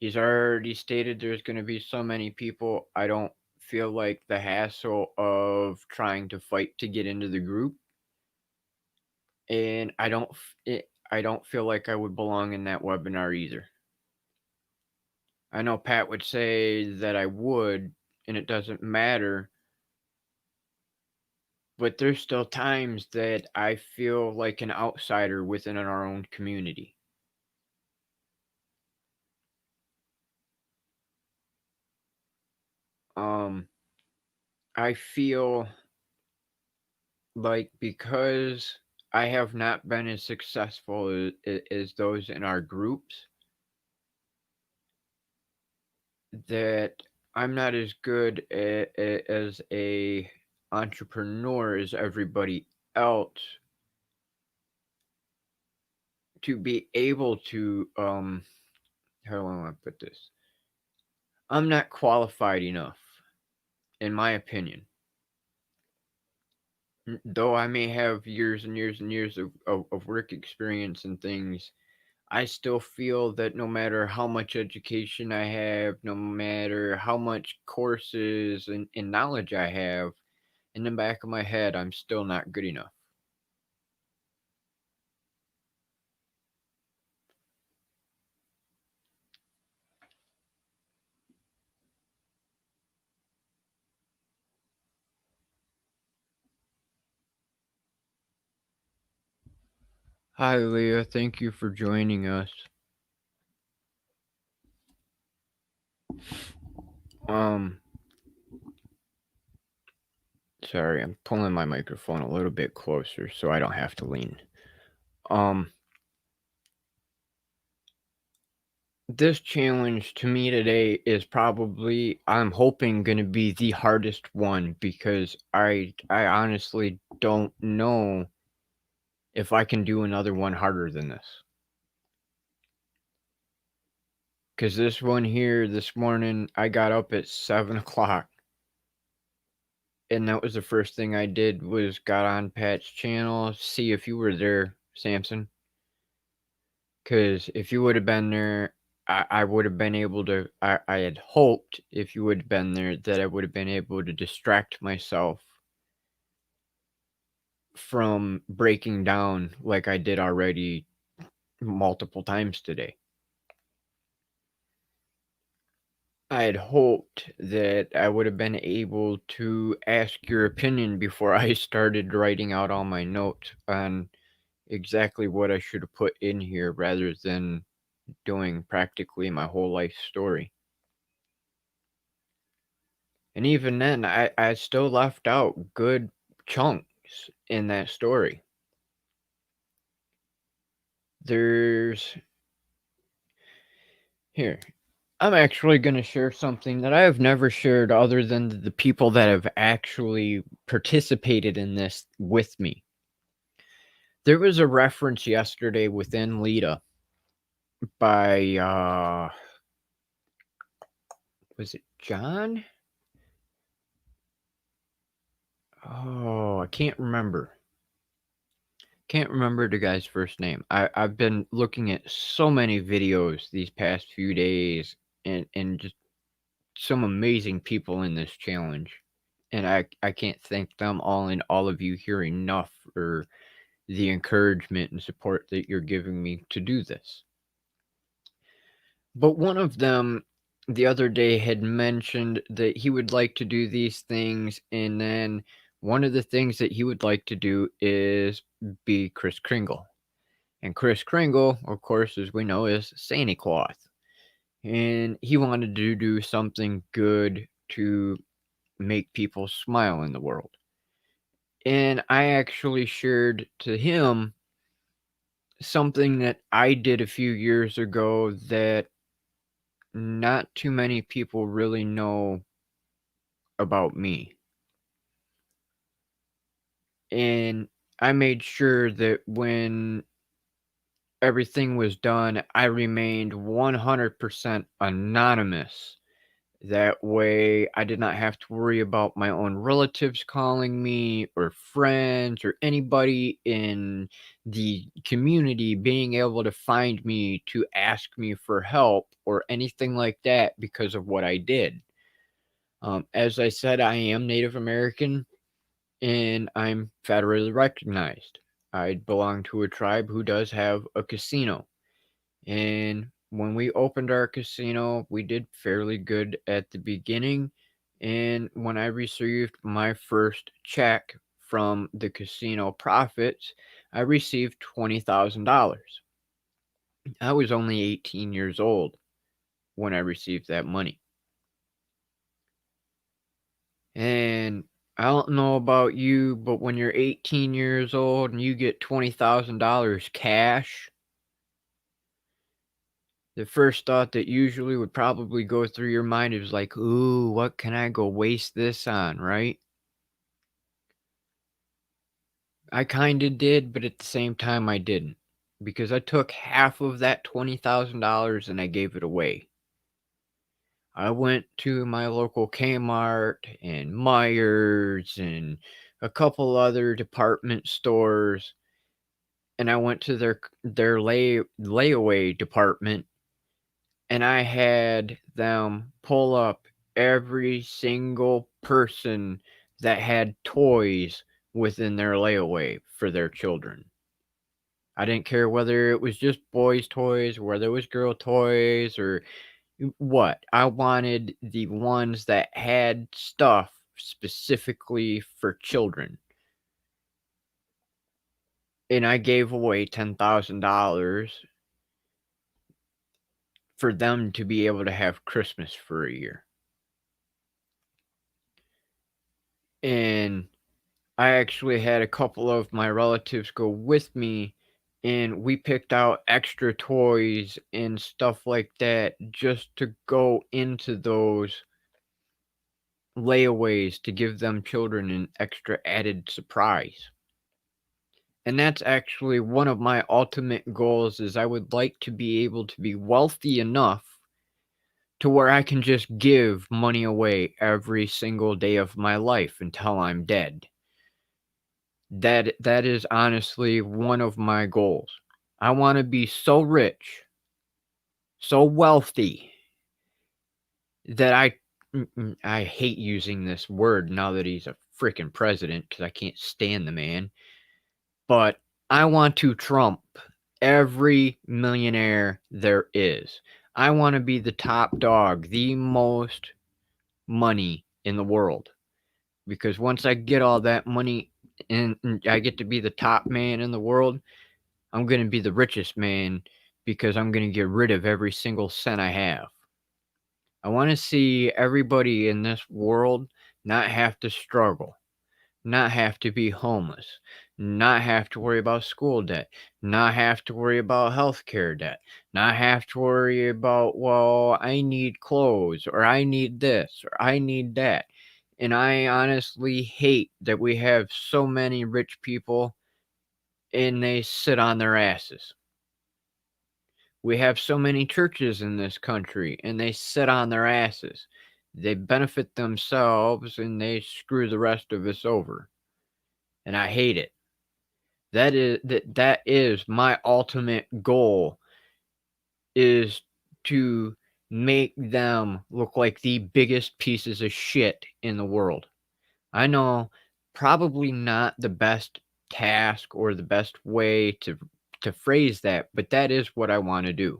He's already stated there's going to be so many people. I don't feel like the hassle of trying to fight to get into the group, and I don't feel like I would belong in that webinar either. I know Pat would say that I would, and it doesn't matter, but there's still times that I feel like an outsider within our own community. Um, I feel like because I have not been as successful as those in our groups, that I'm not as good as a entrepreneur as everybody else to be able to how do I want to put this? I'm not qualified enough, in my opinion. Though I may have years and years and years of work experience and things, I still feel that no matter how much education I have, no matter how much courses and knowledge I have, in the back of my head, I'm still not good enough. Hi, Leah. Thank you for joining us. Um, Sorry, I'm pulling my microphone a little bit closer so I don't have to lean. This challenge to me today is probably, I'm hoping, going to be the hardest one because I honestly don't know if I can do another one harder than this. Because this one here, this morning, I got up at 7 o'clock. And that was the first thing I did was got on Pat's channel, see if you were there, Samson. Because if you would have been there, I would have been able to, I had hoped if you would have been there that I would have been able to distract myself from breaking down like I did already multiple times today. I had hoped that I would have been able to ask your opinion before I started writing out all my notes on exactly what I should have put in here rather than doing practically my whole life story. And even then, I still left out good chunks in that story. There's here. I'm actually going to share something that I have never shared other than the people that have actually participated in this with me. There was a reference yesterday within Leda by was it John? Oh, I can't remember. Can't remember the guy's first name. I've been looking at so many videos these past few days and just some amazing people in this challenge. And I can't thank them all and all of you here enough for the encouragement and support that you're giving me to do this. But one of them the other day had mentioned that he would like to do these things, and then one of the things that he would like to do is be Kris Kringle. And Kris Kringle, of course, as we know, is Santa Claus. And he wanted to do something good to make people smile in the world. And I actually shared to him something that I did a few years ago that not too many people really know about me. And I made sure that when everything was done, I remained 100% anonymous. That way, I did not have to worry about my own relatives calling me or friends or anybody in the community being able to find me to ask me for help or anything like that because of what I did. As I said, I am Native American and I'm federally recognized. I belong to a tribe who does have a casino. And when we opened our casino, we did fairly good at the beginning. And when I received my first check from the casino profits, I received $20,000. I was only 18 years old when I received that money. And I don't know about you, but when you're 18 years old and you get $20,000 cash, the first thought that usually would probably go through your mind is like, ooh, what can I go waste this on, right? I kind of did, but at the same time, I didn't. Because I took half of that $20,000 and I gave it away. I went to my local Kmart and Myers and a couple other department stores, and I went to their layaway department, and I had them pull up every single person that had toys within their layaway for their children. I didn't care whether it was just boys' toys, or whether it was girl toys, or what. I wanted the ones that had stuff specifically for children. and I gave away $10,000 for them to be able to have Christmas for a year. And I actually had a couple of my relatives go with me, and we picked out extra toys and stuff like that just to go into those layaways to give them children an extra added surprise. And that's actually one of my ultimate goals is I would like to be able to be wealthy enough to where I can just give money away every single day of my life until I'm dead. That is honestly one of my goals. I want to be so rich, so wealthy that I hate using this word now that he's a freaking president because I can't stand the man. But I want to trump every millionaire there is. I want to be the top dog, the most money in the world. Because once I get all that money and I get to be the top man in the world, I'm going to be the richest man because I'm going to get rid of every single cent I have. I want to see everybody in this world not have to struggle, not have to be homeless, not have to worry about school debt, not have to worry about healthcare debt, not have to worry about, well, I need clothes or I need this or I need that. And I honestly hate that we have so many rich people and they sit on their asses. We have so many churches in this country and they sit on their asses. They benefit themselves and they screw the rest of us over. And I hate it. That is my ultimate goal, is to make them look like the biggest pieces of shit in the world. I know probably not the best task or the best way to phrase that, but that is what I want to do.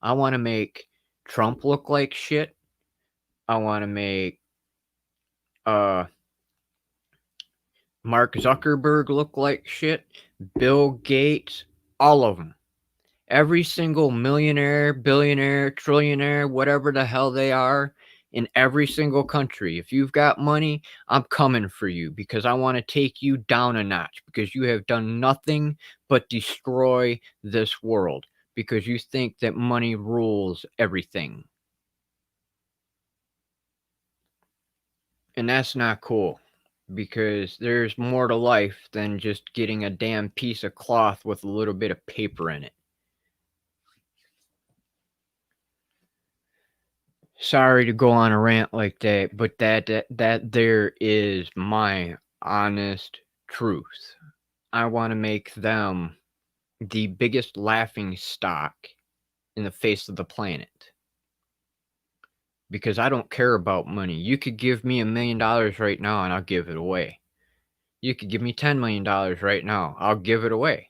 I want to make Trump look like shit. I want to make uh Mark Zuckerberg look like shit. Bill Gates, all of them. Every single millionaire, billionaire, trillionaire, whatever the hell they are, in every single country. If you've got money, I'm coming for you because I want to take you down a notch because you have done nothing but destroy this world because you think that money rules everything. And that's not cool because there's more to life than just getting a damn piece of cloth with a little bit of paper in it. Sorry to go on a rant like that, but that there is my honest truth. I want to make them the biggest laughing stock in the face of the planet. Because I don't care about money. You could give me $1 million right now and I'll give it away. You could give me $10 million right now. I'll give it away.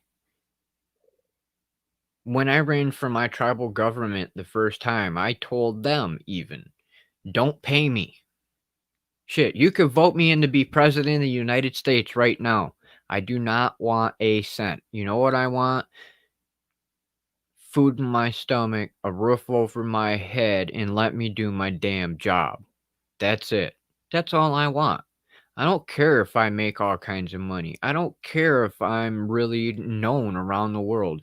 When I ran for my tribal government the first time, I told them even, don't pay me. Shit, you could vote me in to be president of the United States right now. I do not want a cent. You know what I want? Food in my stomach, a roof over my head, and let me do my damn job. That's it. That's all I want. I don't care if I make all kinds of money. I don't care if I'm really known around the world.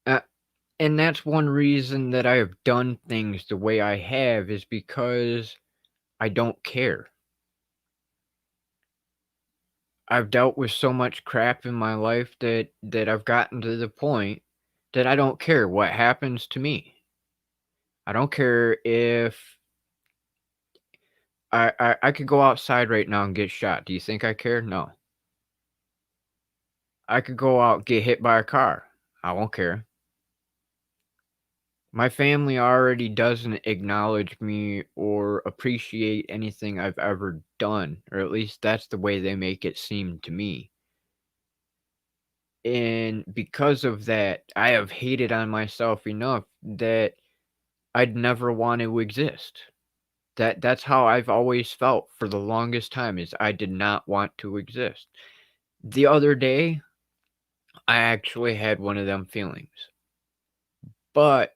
Uh, and that's one reason that I have done things the way I have is because I don't care. I've dealt with so much crap in my life that I've gotten to the point that I don't care what happens to me. I don't care if I could go outside right now and get shot. Do you think I care? No. I could go out and get hit by a car. I won't care. My family already doesn't acknowledge me or appreciate anything I've ever done, or at least that's the way they make it seem to me. And because of that, I have hated on myself enough that I'd never want to exist. That's how I've always felt for the longest time, is I did not want to exist. The other day, I actually had one of them feelings. But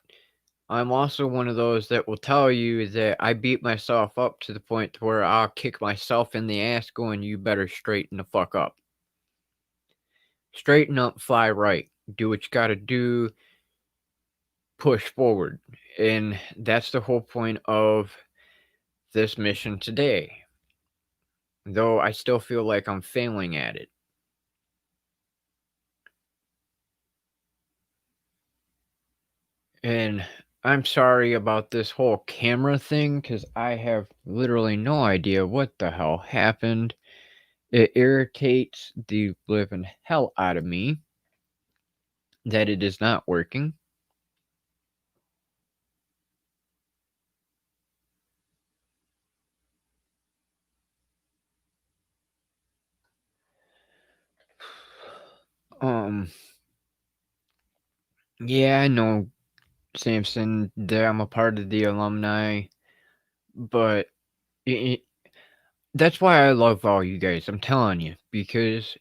I'm also one of those that will tell you that I beat myself up to the point to where I'll kick myself in the ass going, "You better straighten the fuck up. Straighten up, fly right. Do what you gotta do, push forward." And that's the whole point of this mission today, though I still feel like I'm failing at it. And I'm sorry about this whole camera thing because I have literally no idea what the hell happened. It irritates the living hell out of me that it is not working. Um, yeah, I know, Samson, that I'm a part of the alumni, but it, that's why I love all you guys. I'm telling you, because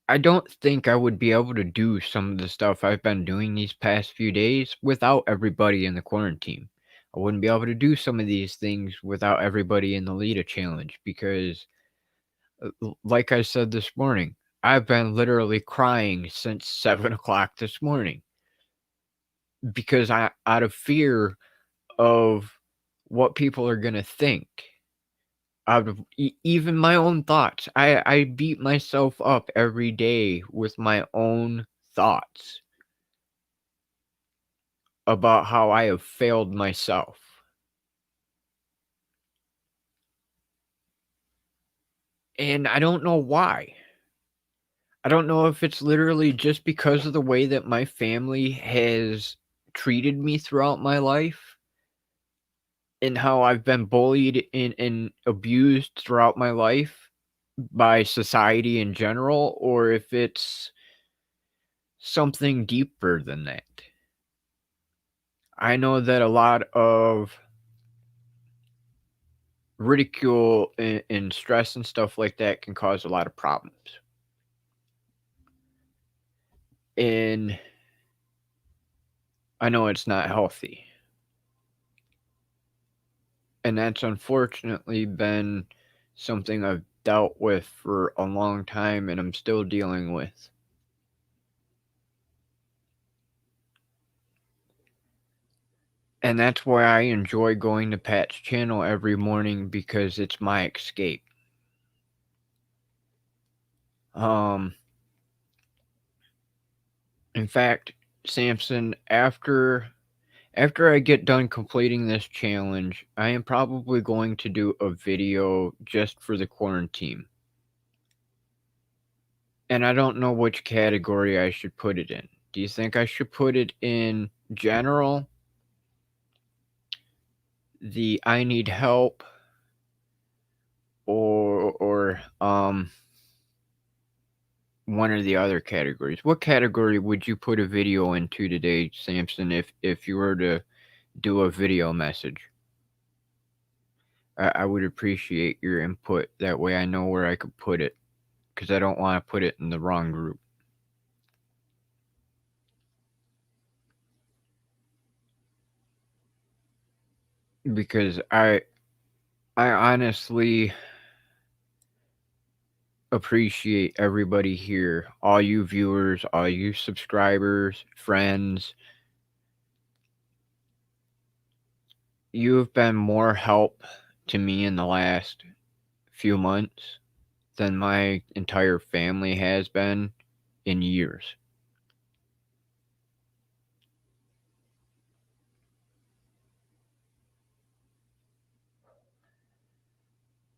I don't think I would be able to do some of the stuff I've been doing these past few days without everybody in the quarantine. I wouldn't be able to do some of these things without everybody in the Leda challenge because, like I said this morning, I've been literally crying since 7 o'clock this morning because out of fear of what people are gonna think, out of even my own thoughts. I beat myself up every day with my own thoughts about how I have failed myself. And I don't know why. I don't know if it's literally just because of the way that my family has treated me throughout my life and how I've been bullied and abused throughout my life by society in general, or if it's something deeper than that. I know that a lot of ridicule and stress and stuff like that can cause a lot of problems. And I know it's not healthy. And that's unfortunately been something I've dealt with for a long time and I'm still dealing with. And that's why I enjoy going to Pat's channel every morning because it's my escape. Um, in fact, Samson, after I get done completing this challenge, I am probably going to do a video just for the quarantine. And I don't know which category I should put it in. Do you think I should put it in general, the I need help, or one or the other categories? What category would you put a video into today, Samson, if you were to do a video message? I would appreciate your input. That way I know where I could put it, because I don't want to put it in the wrong group. Because I honestly appreciate everybody here, all you viewers, all you subscribers, friends. You have been more help to me in the last few months than my entire family has been in years.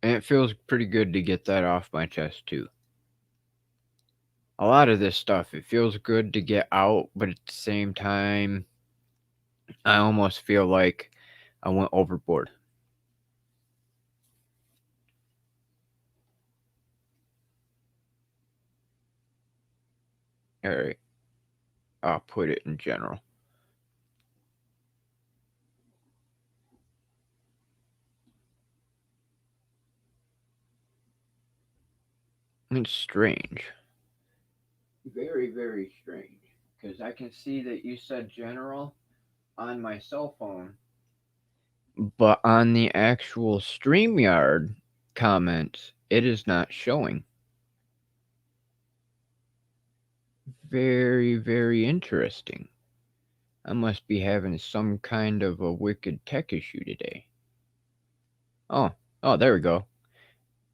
And it feels pretty good to get that off my chest too. A lot of this stuff, it feels good to get out, but at the same time, I almost feel like I went overboard. Alright, I'll put it in general. It's strange. Very, very strange. Because I can see that you said general on my cell phone, but on the actual StreamYard comments, it is not showing. Very, very interesting. I must be having some kind of a wicked tech issue today. Oh, oh, there we go.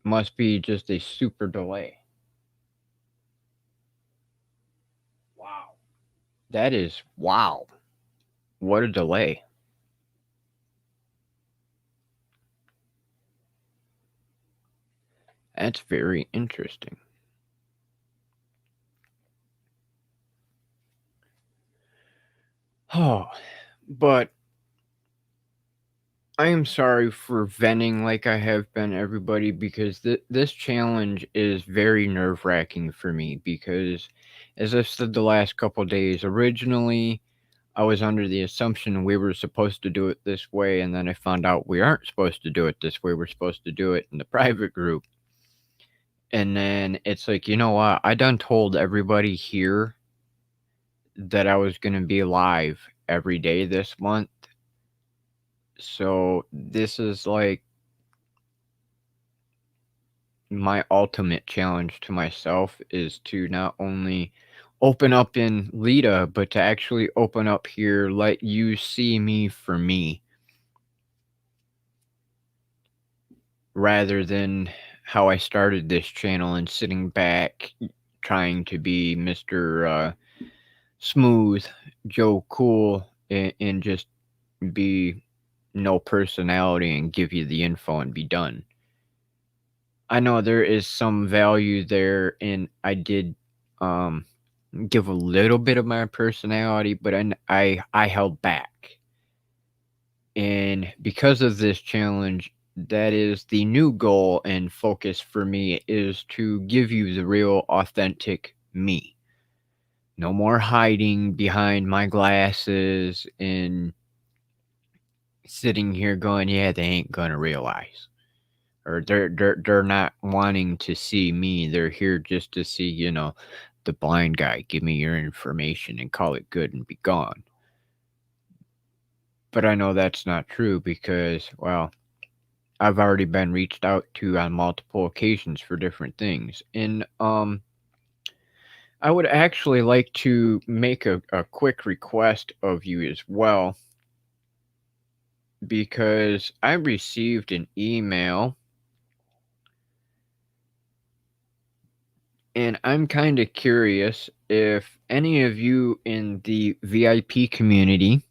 Must be just a super delay. Wow. That is wow. What a delay. That's very interesting. Oh, but I am sorry for venting like I have been, everybody, because this challenge is very nerve wracking for me. Because, as I've said the last couple days, originally I was under the assumption we were supposed to do it this way, and then I found out we aren't supposed to do it this way. We're supposed to do it in the private group. And then it's like, you know what? I done told everybody here that I was going to be live every day this month. So this is like my ultimate challenge to myself, is to not only open up in Leda, but to actually open up here, let you see me for me, rather than how I started this channel and sitting back trying to be Mr. Smooth, Joe Cool, and just be no personality and give you the info and be done. I know there is some value there, and I did um, give a little bit of my personality, but I held back. And because of this challenge, that is the new goal and focus for me, is to give you the real authentic me. No more hiding behind my glasses and sitting here going, yeah, they ain't gonna realize. Or they're not wanting to see me. They're here just to see, the blind guy. Give me your information and call it good and be gone. But I know that's not true because, well, I've already been reached out to on multiple occasions for different things. And I would actually like to make a quick request of you as well, because I received an email, and I'm kind of curious if any of you in the VIP community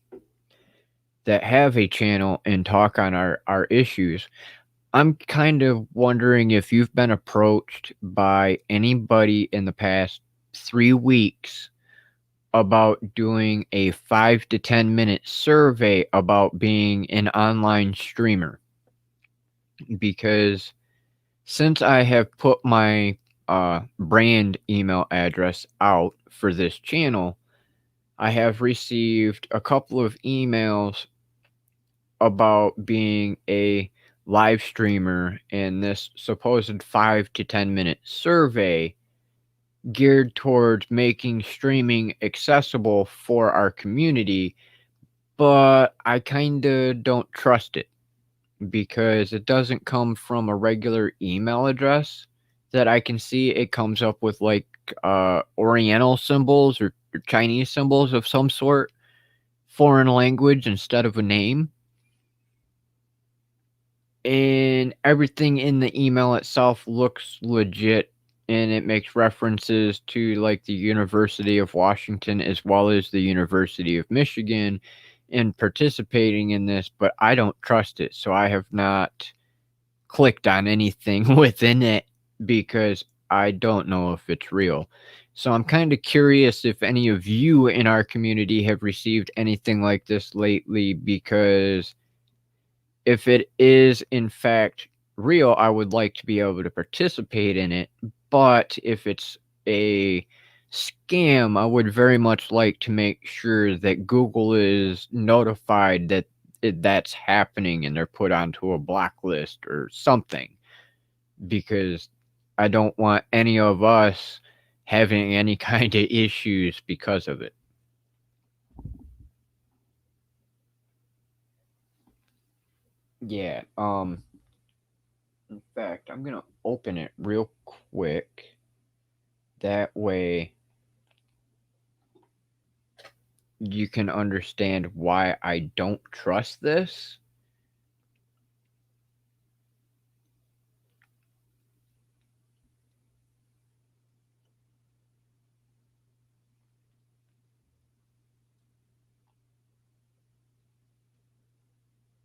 that have a channel and talk on our issues, I'm kind of wondering if you've been approached by anybody in the past 3 weeks about doing a 5 to 10 minute survey about being an online streamer. Because since I have put my brand email address out for this channel, I have received a couple of emails about being a live streamer, and this supposed 5 to 10 minute survey geared towards making streaming accessible for our community. But I kind of don't trust it, because it doesn't come from a regular email address that I can see. It comes up with like Oriental symbols or Chinese symbols of some sort, foreign language instead of a name. And everything in the email itself looks legit, and it makes references to like the University of Washington as well as the University of Michigan in participating in this, but I don't trust it, so I have not clicked on anything within it because I don't know if it's real. So I'm kind of curious if any of you in our community have received anything like this lately, because if it is in fact real, I would like to be able to participate in it. But if it's a scam, I would very much like to make sure that Google is notified that that's happening and they're put onto a blacklist or something. Because I don't want any of us having any kind of issues because of it. Yeah, in fact, I'm gonna open it real quick. That way you can understand why I don't trust this.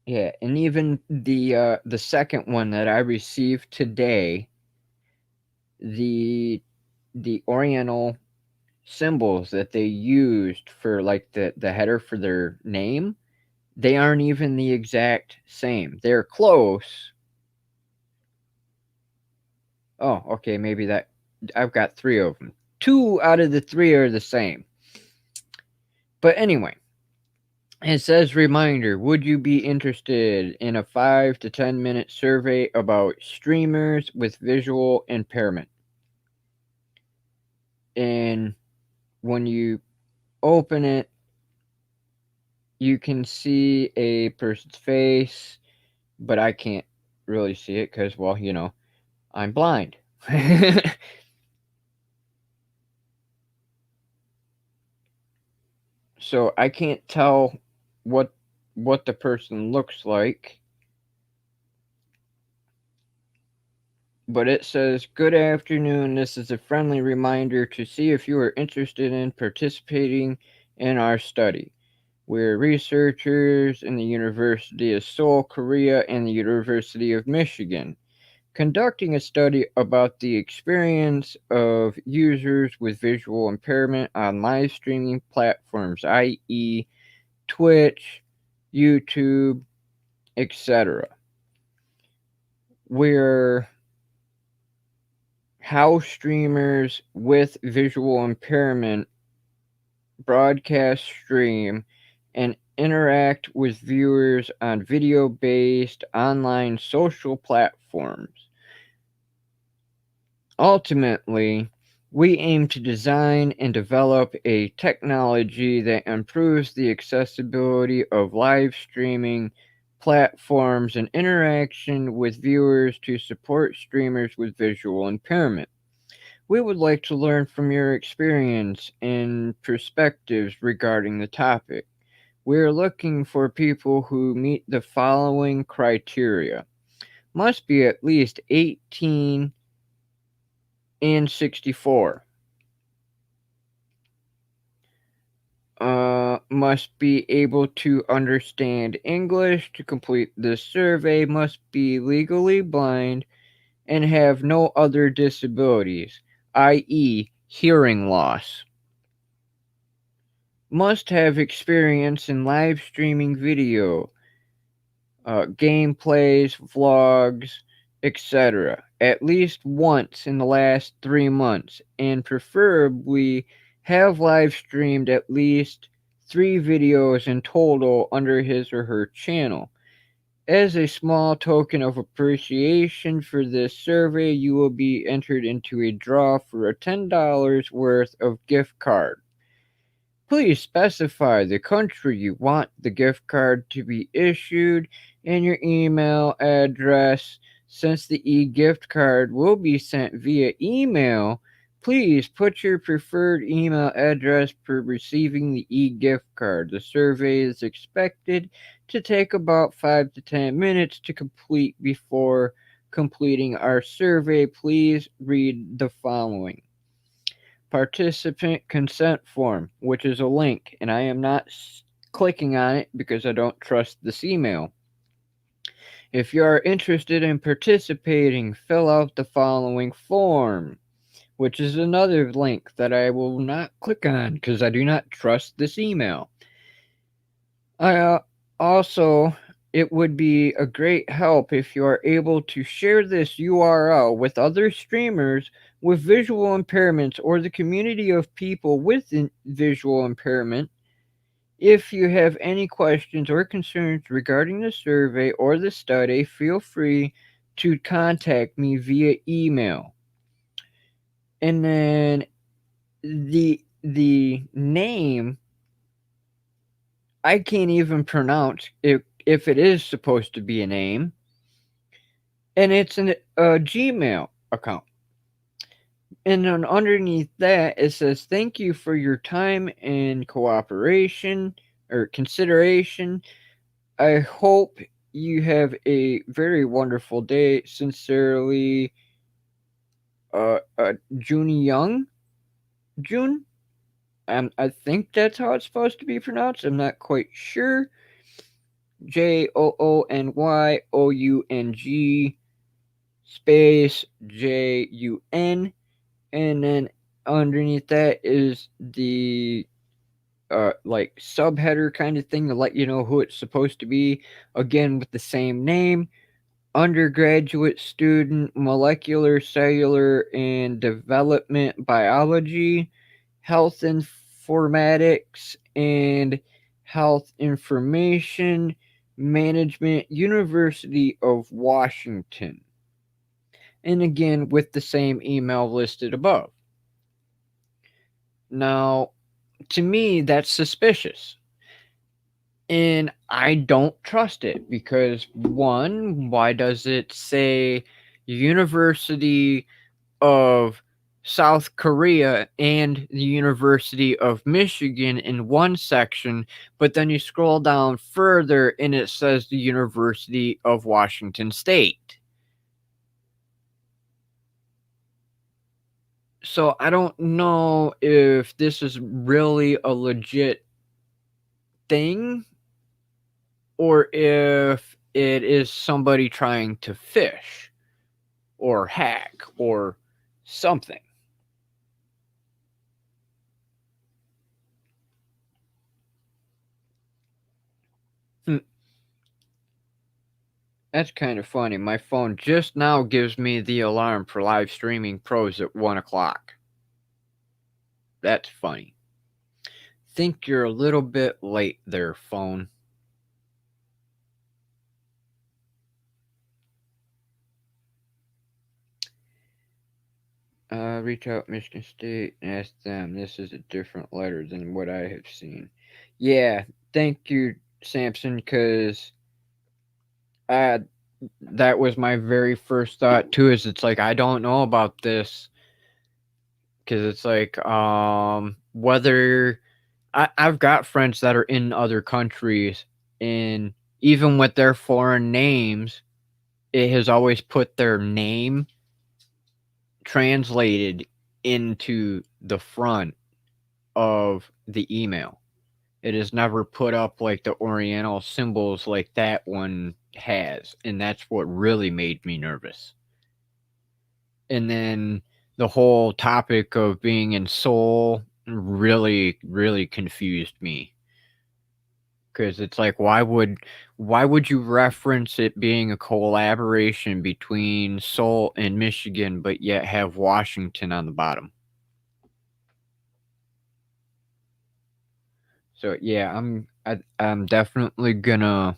Yeah, and even the second one that I received today, the Oriental symbols that they used for like the header for their name, they aren't even the exact same. They're close. Oh, okay, maybe that I've got 3 of them. 2 out of the 3 are the same. But anyway, it says reminder, would you be interested in a 5 to 10 minute survey about streamers with visual impairment? And when you open it, you can see a person's face, but I can't really see it because, well, I'm blind. So I can't tell what the person looks like. But it says, good afternoon. This is a friendly reminder to see if you are interested in participating in our study. We're researchers in the University of Seoul, Korea, and the University of Michigan, conducting a study about the experience of users with visual impairment on live streaming platforms, i.e., Twitch, YouTube, etc. We're how streamers with visual impairment broadcast, stream, and interact with viewers on video based online social platforms. Ultimately, we aim to design and develop a technology that improves the accessibility of live streaming platforms and interaction with viewers to support streamers with visual impairment. We would like to learn from your experience and perspectives regarding the topic. We are looking for people who meet the following criteria: must be at least 18 and 64. Must be able to understand English to complete this survey, must be legally blind, and have no other disabilities, i.e., hearing loss. Must have experience in live streaming video, gameplays, vlogs, etc., at least once in the last 3 months, and preferably have live streamed at least 3 videos in total under his or her channel. As a small token of appreciation for this survey, you will be entered into a draw for a $10 worth of gift card. Please specify the country you want the gift card to be issued and your email address. Since the e-gift card will be sent via email, please put your preferred email address for receiving the e-gift card. The survey is expected to take about 5 to 10 minutes to complete. Before completing our survey, please read the following. Participant consent form, which is a link, and I am not clicking on it because I don't trust this email. If you are interested in participating, fill out the following form, which is another link that I will not click on because I do not trust this email. Also, it would be a great help if you are able to share this URL with other streamers with visual impairments or the community of people with visual impairment. If you have any questions or concerns regarding the survey or the study, feel free to contact me via email. And then the name I can't even pronounce if it is supposed to be a name, and it's a Gmail account. And then underneath that, it says, "Thank you for your time and cooperation or consideration. I hope you have a very wonderful day. Sincerely, June Young." June? I think that's how it's supposed to be pronounced. I'm not quite sure. JOONYOUNG space JUN, and then underneath that is the like subheader kind of thing to let you know who it's supposed to be. Again, with the same name, undergraduate student, molecular, cellular, and development biology, health informatics, and health information management, University of Washington. And again, with the same email listed above. Now, to me, that's suspicious. And I don't trust it because, one, why does it say University of South Korea and the University of Michigan in one section, but then you scroll down further and it says the University of Washington State? So I don't know if this is really a legit thing or if it is somebody trying to fish or hack or something. That's kind of funny. My phone just now gives me the alarm for live streaming pros at 1 o'clock. That's funny. Think you're a little bit late there, phone. Reach out Michigan State and ask them. This is a different letter than what I have seen. Yeah, thank you, Samson, because that was my very first thought too. Is it's like I don't know about this because it's like whether I've got friends that are in other countries, and even with their foreign names, it has always put their name translated into the front of the email. It has never put up like the Oriental symbols like that one has, and that's what really made me nervous. And then the whole topic of being in Seoul really, really confused me. Because it's like, why would you reference it being a collaboration between Seoul and Michigan, but yet have Washington on the bottom? So yeah, I'm definitely gonna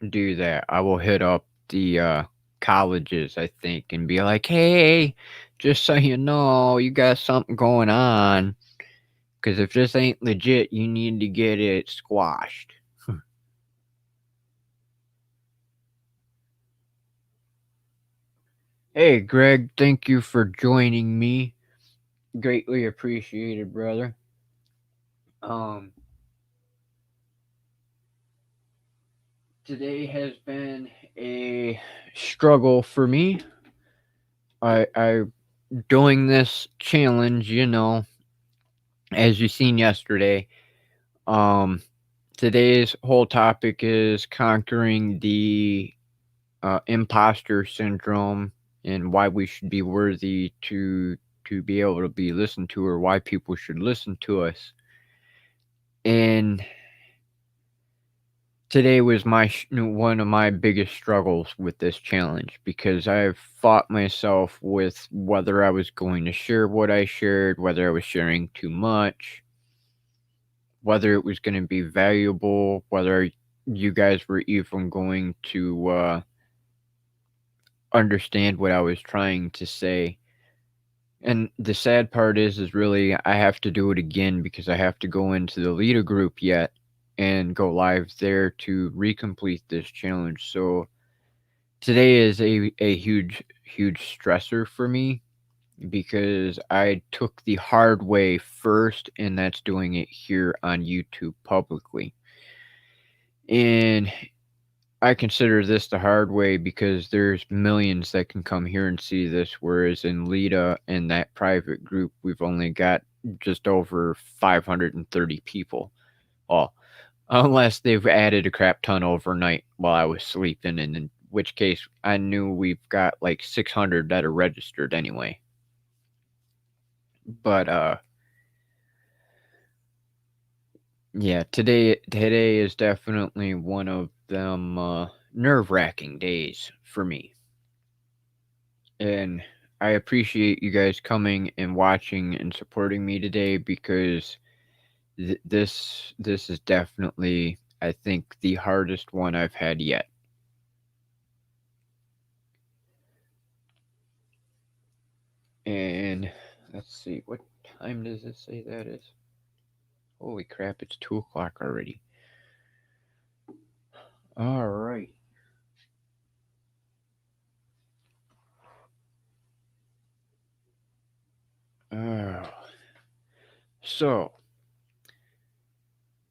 do that. I will hit up the colleges, I think, and be like, hey, just so you know, you got something going on. Because if this ain't legit, you need to get it squashed. Hey, Greg, thank you for joining me. Greatly appreciated, brother. Um, Today has been a struggle for me. I doing this challenge, as you seen yesterday. Um, Today's whole topic is conquering the imposter syndrome and why we should be worthy to be able to be listened to, or why people should listen to us. And today was one of my biggest struggles with this challenge, because I've fought myself with whether I was going to share what I shared, whether I was sharing too much, whether it was going to be valuable, whether you guys were even going to understand what I was trying to say. And the sad part is really I have to do it again because I have to go into the Leda group yet and go live there to recomplete this challenge. So today is a huge stressor for me because I took the hard way first, and that's doing it here on YouTube publicly. And I consider this the hard way because there's millions that can come here and see this, whereas in Leda and that private group, we've only got just over 530 people. Well, unless they've added a crap ton overnight while I was sleeping, and in which case I knew we've got like 600 that are registered anyway. But yeah, today is definitely one of them nerve-wracking days for me. And I appreciate you guys coming and watching and supporting me today because this is definitely, I think, the hardest one I've had yet. And let's see, what time does it say that is? Holy crap, it's 2 o'clock already. All right. Oh. So,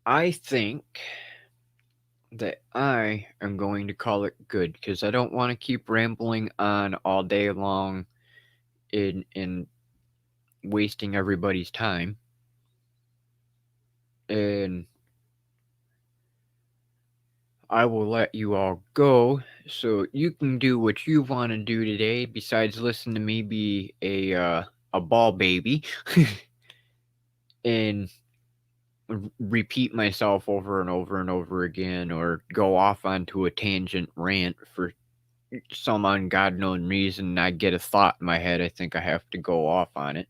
I think that I am going to call it good because I don't want to keep rambling on all day long in wasting everybody's time. And I will let you all go so you can do what you want to do today besides listen to me be a ball baby and repeat myself over and over and over again, or go off onto a tangent rant for some ungodknown reason. I get a thought in my head, I think I have to go off on it.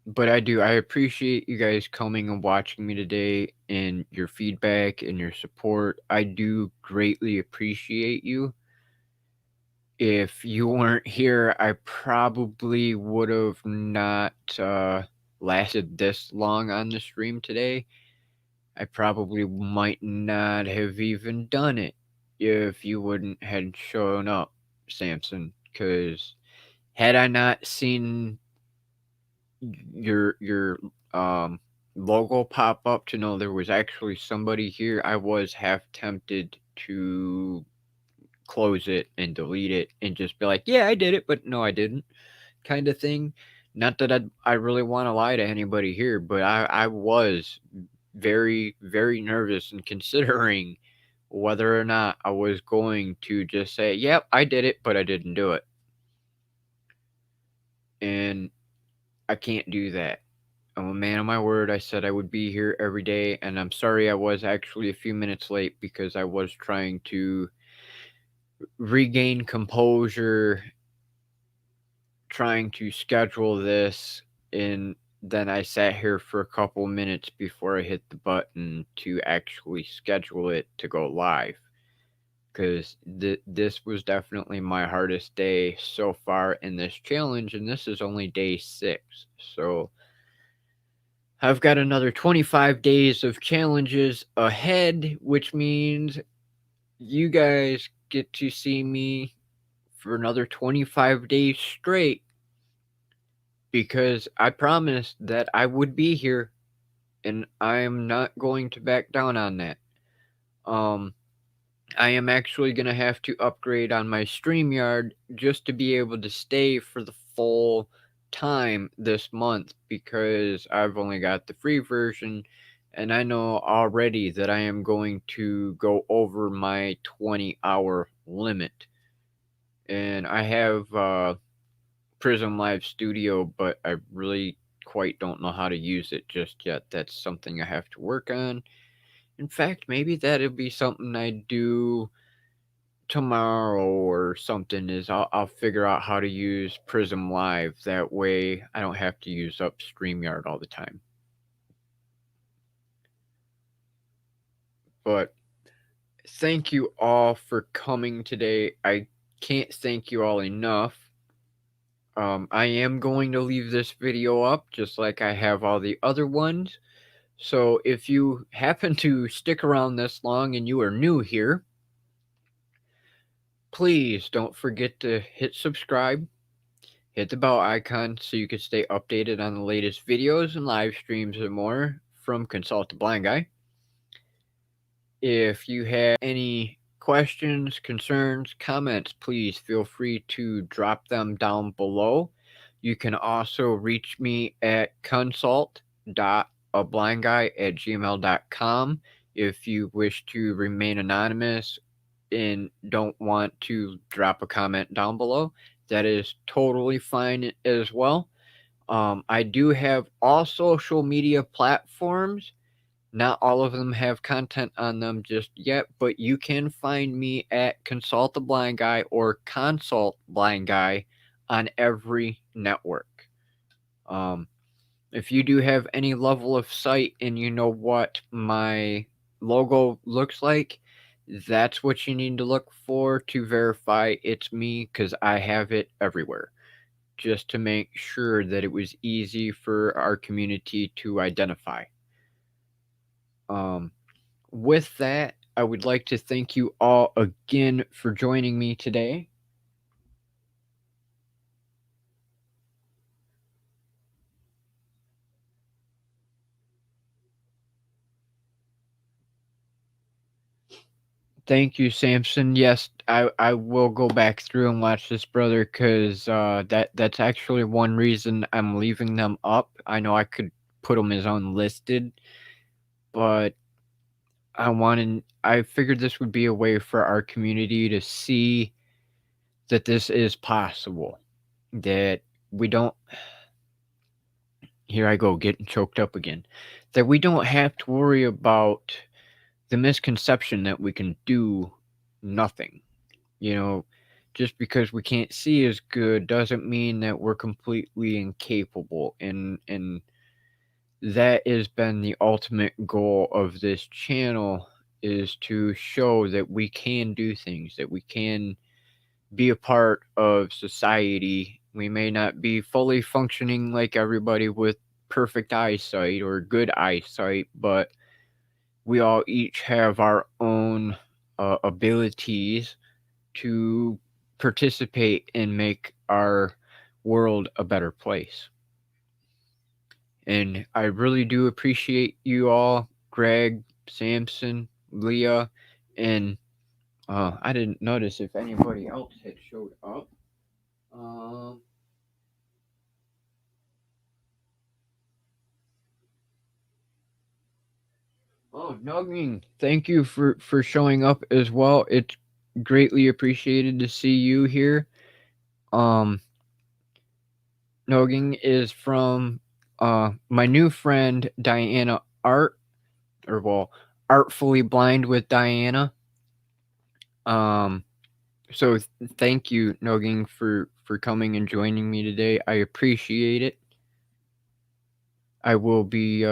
But I appreciate you guys coming and watching me today, and your feedback and your support. I do greatly appreciate you. If you weren't here, I probably would have not lasted this long on the stream today. I probably might not have even done it if you wouldn't had shown up, Samson. Because had I not seen your logo pop up to know there was actually somebody here, I was half tempted to close it and delete it and just be like, yeah, I did it, but no, I didn't, kind of thing. Not that I really want to lie to anybody here, but I was very nervous and considering whether or not I was going to just say, yep, I did it, but I didn't do it. And I can't do that. I'm a man of my word. I said I would be here every day, and I'm sorry I was actually a few minutes late because I was trying to regain composure, trying to schedule this, and then I sat here for a couple minutes before I hit the button to actually schedule it to go live. Because this was definitely my hardest day so far in this challenge, and this is only day 6. So I've got another 25 days of challenges ahead, which means you guys get to see me for another 25 days straight, because I promised that I would be here, and I am not going to back down on that. I am actually going to have to upgrade on my StreamYard just to be able to stay for the full time this month, because I've only got the free version, and I know already that I am going to go over my 20-hour limit. And I have Prism Live Studio, but I really quite don't know how to use it just yet. That's something I have to work on. In fact, maybe that'll be something I do tomorrow or something, is I'll figure out how to use Prism Live. That way I don't have to use up StreamYard all the time. But thank you all for coming today. I can't thank you all enough. I am going to leave this video up just like I have all the other ones. So if you happen to stick around this long and you are new here, please don't forget to hit subscribe, hit the bell icon so you can stay updated on the latest videos and live streams and more from Consult the Blind Guy. If you have any questions, concerns, comments, please feel free to drop them down below. You can also reach me at consult.ablindguy@gmail.com if you wish to remain anonymous and don't want to drop a comment down below. That is totally fine as well. I do have all social media platforms. Not all of them have content on them just yet, but you can find me at Consult the Blind Guy or Consult Blind Guy on every network. If you do have any level of sight and you know what my logo looks like, that's what you need to look for to verify it's me, because I have it everywhere, just to make sure that it was easy for our community to identify. With that, I would like to thank you all again for joining me today. Thank you, Samson. Yes, I will go back through and watch this, brother, because that's actually one reason I'm leaving them up. I know I could put them as unlisted, but I figured this would be a way for our community to see that this is possible. That we don't, here I go, getting choked up again. That we don't have to worry about the misconception that we can do nothing. You know, just because we can't see as good doesn't mean that we're completely incapable. And that has been the ultimate goal of this channel, is to show that we can do things, that we can be a part of society. We may not be fully functioning like everybody with perfect eyesight or good eyesight, but we all each have our own abilities to participate and make our world a better place. And I really do appreciate you all, Greg, Samson, Leah, and I didn't notice if anybody else had showed up. Oh, Nugging, thank you for showing up as well. It's greatly appreciated to see you here. Nugging is from my new friend Diana Art, or well, Artfully Blind with Diana. So thank you, Nugging, for coming and joining me today. I appreciate it. I will be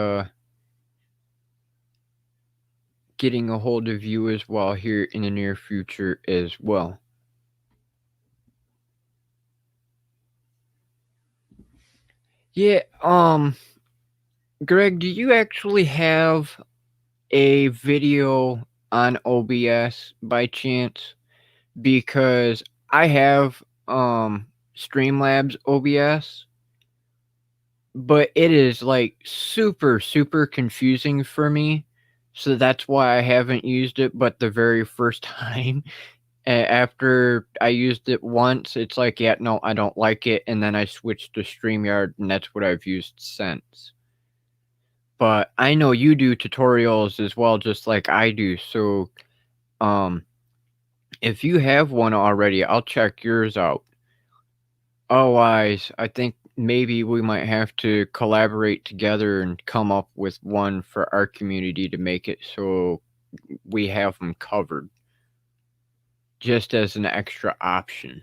getting a hold of you as well here in the near future as well. Yeah, Greg, do you actually have a video on OBS by chance? Because I have Streamlabs OBS, but it is like super confusing for me. So that's why I haven't used it. But the very first time after I used it once, it's like, yeah, no, I don't like it. And then I switched to StreamYard, and that's what I've used since. But I know you do tutorials as well, just like I do. So if you have one already, I'll check yours out. Otherwise, I think maybe we might have to collaborate together and come up with one for our community to make it so we have them covered, just as an extra option.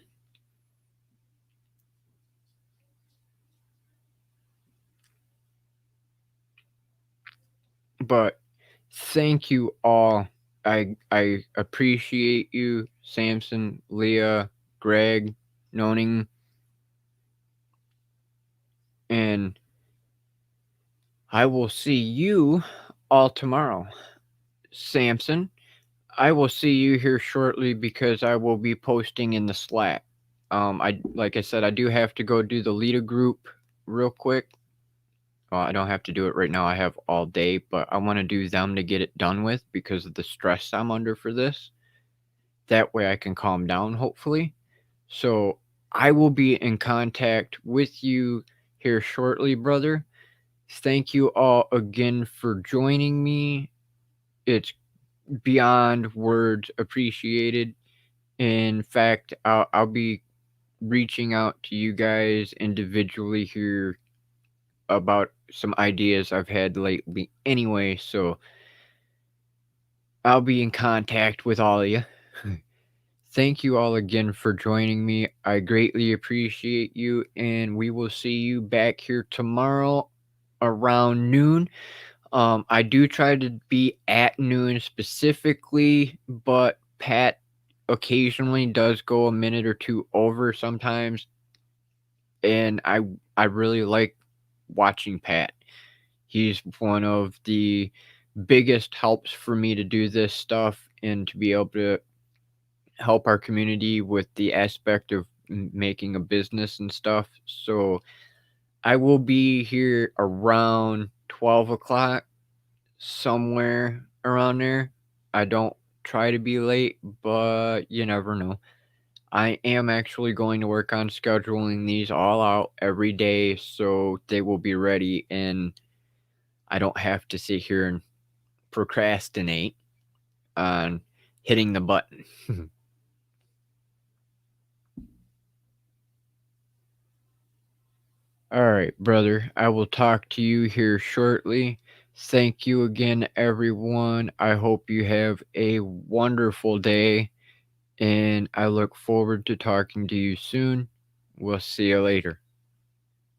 But thank you all. I appreciate you, Samson, Leah, Greg, Noning, and I will see you all tomorrow. Samson, I will see you here shortly because I will be posting in the Slack. Like I said, I do have to go do the Leda group real quick. Well, I don't have to do it right now. I have all day, but I want to do them to get it done with because of the stress I'm under for this. That way I can calm down, hopefully. So I will be in contact with you here shortly, brother. Thank you all again for joining me. It's beyond words appreciated. In fact, I'll be reaching out to you guys individually here about some ideas I've had lately anyway, so I'll be in contact with all of you. Thank you all again for joining me. I greatly appreciate you, and we will see you back here tomorrow around noon. I do try to be at noon specifically, but Pat occasionally does go a minute or two over sometimes, and I really like watching Pat. He's one of the biggest helps for me to do this stuff and to be able to help our community with the aspect of making a business and stuff. So I will be here around 12 o'clock, somewhere around there. I don't try to be late, but you never know. I am actually going to work on scheduling these all out every day so they will be ready and I don't have to sit here and procrastinate on hitting the button. All right, brother. I will talk to you here shortly. Thank you again, everyone. I hope you have a wonderful day, and I look forward to talking to you soon. We'll see you later.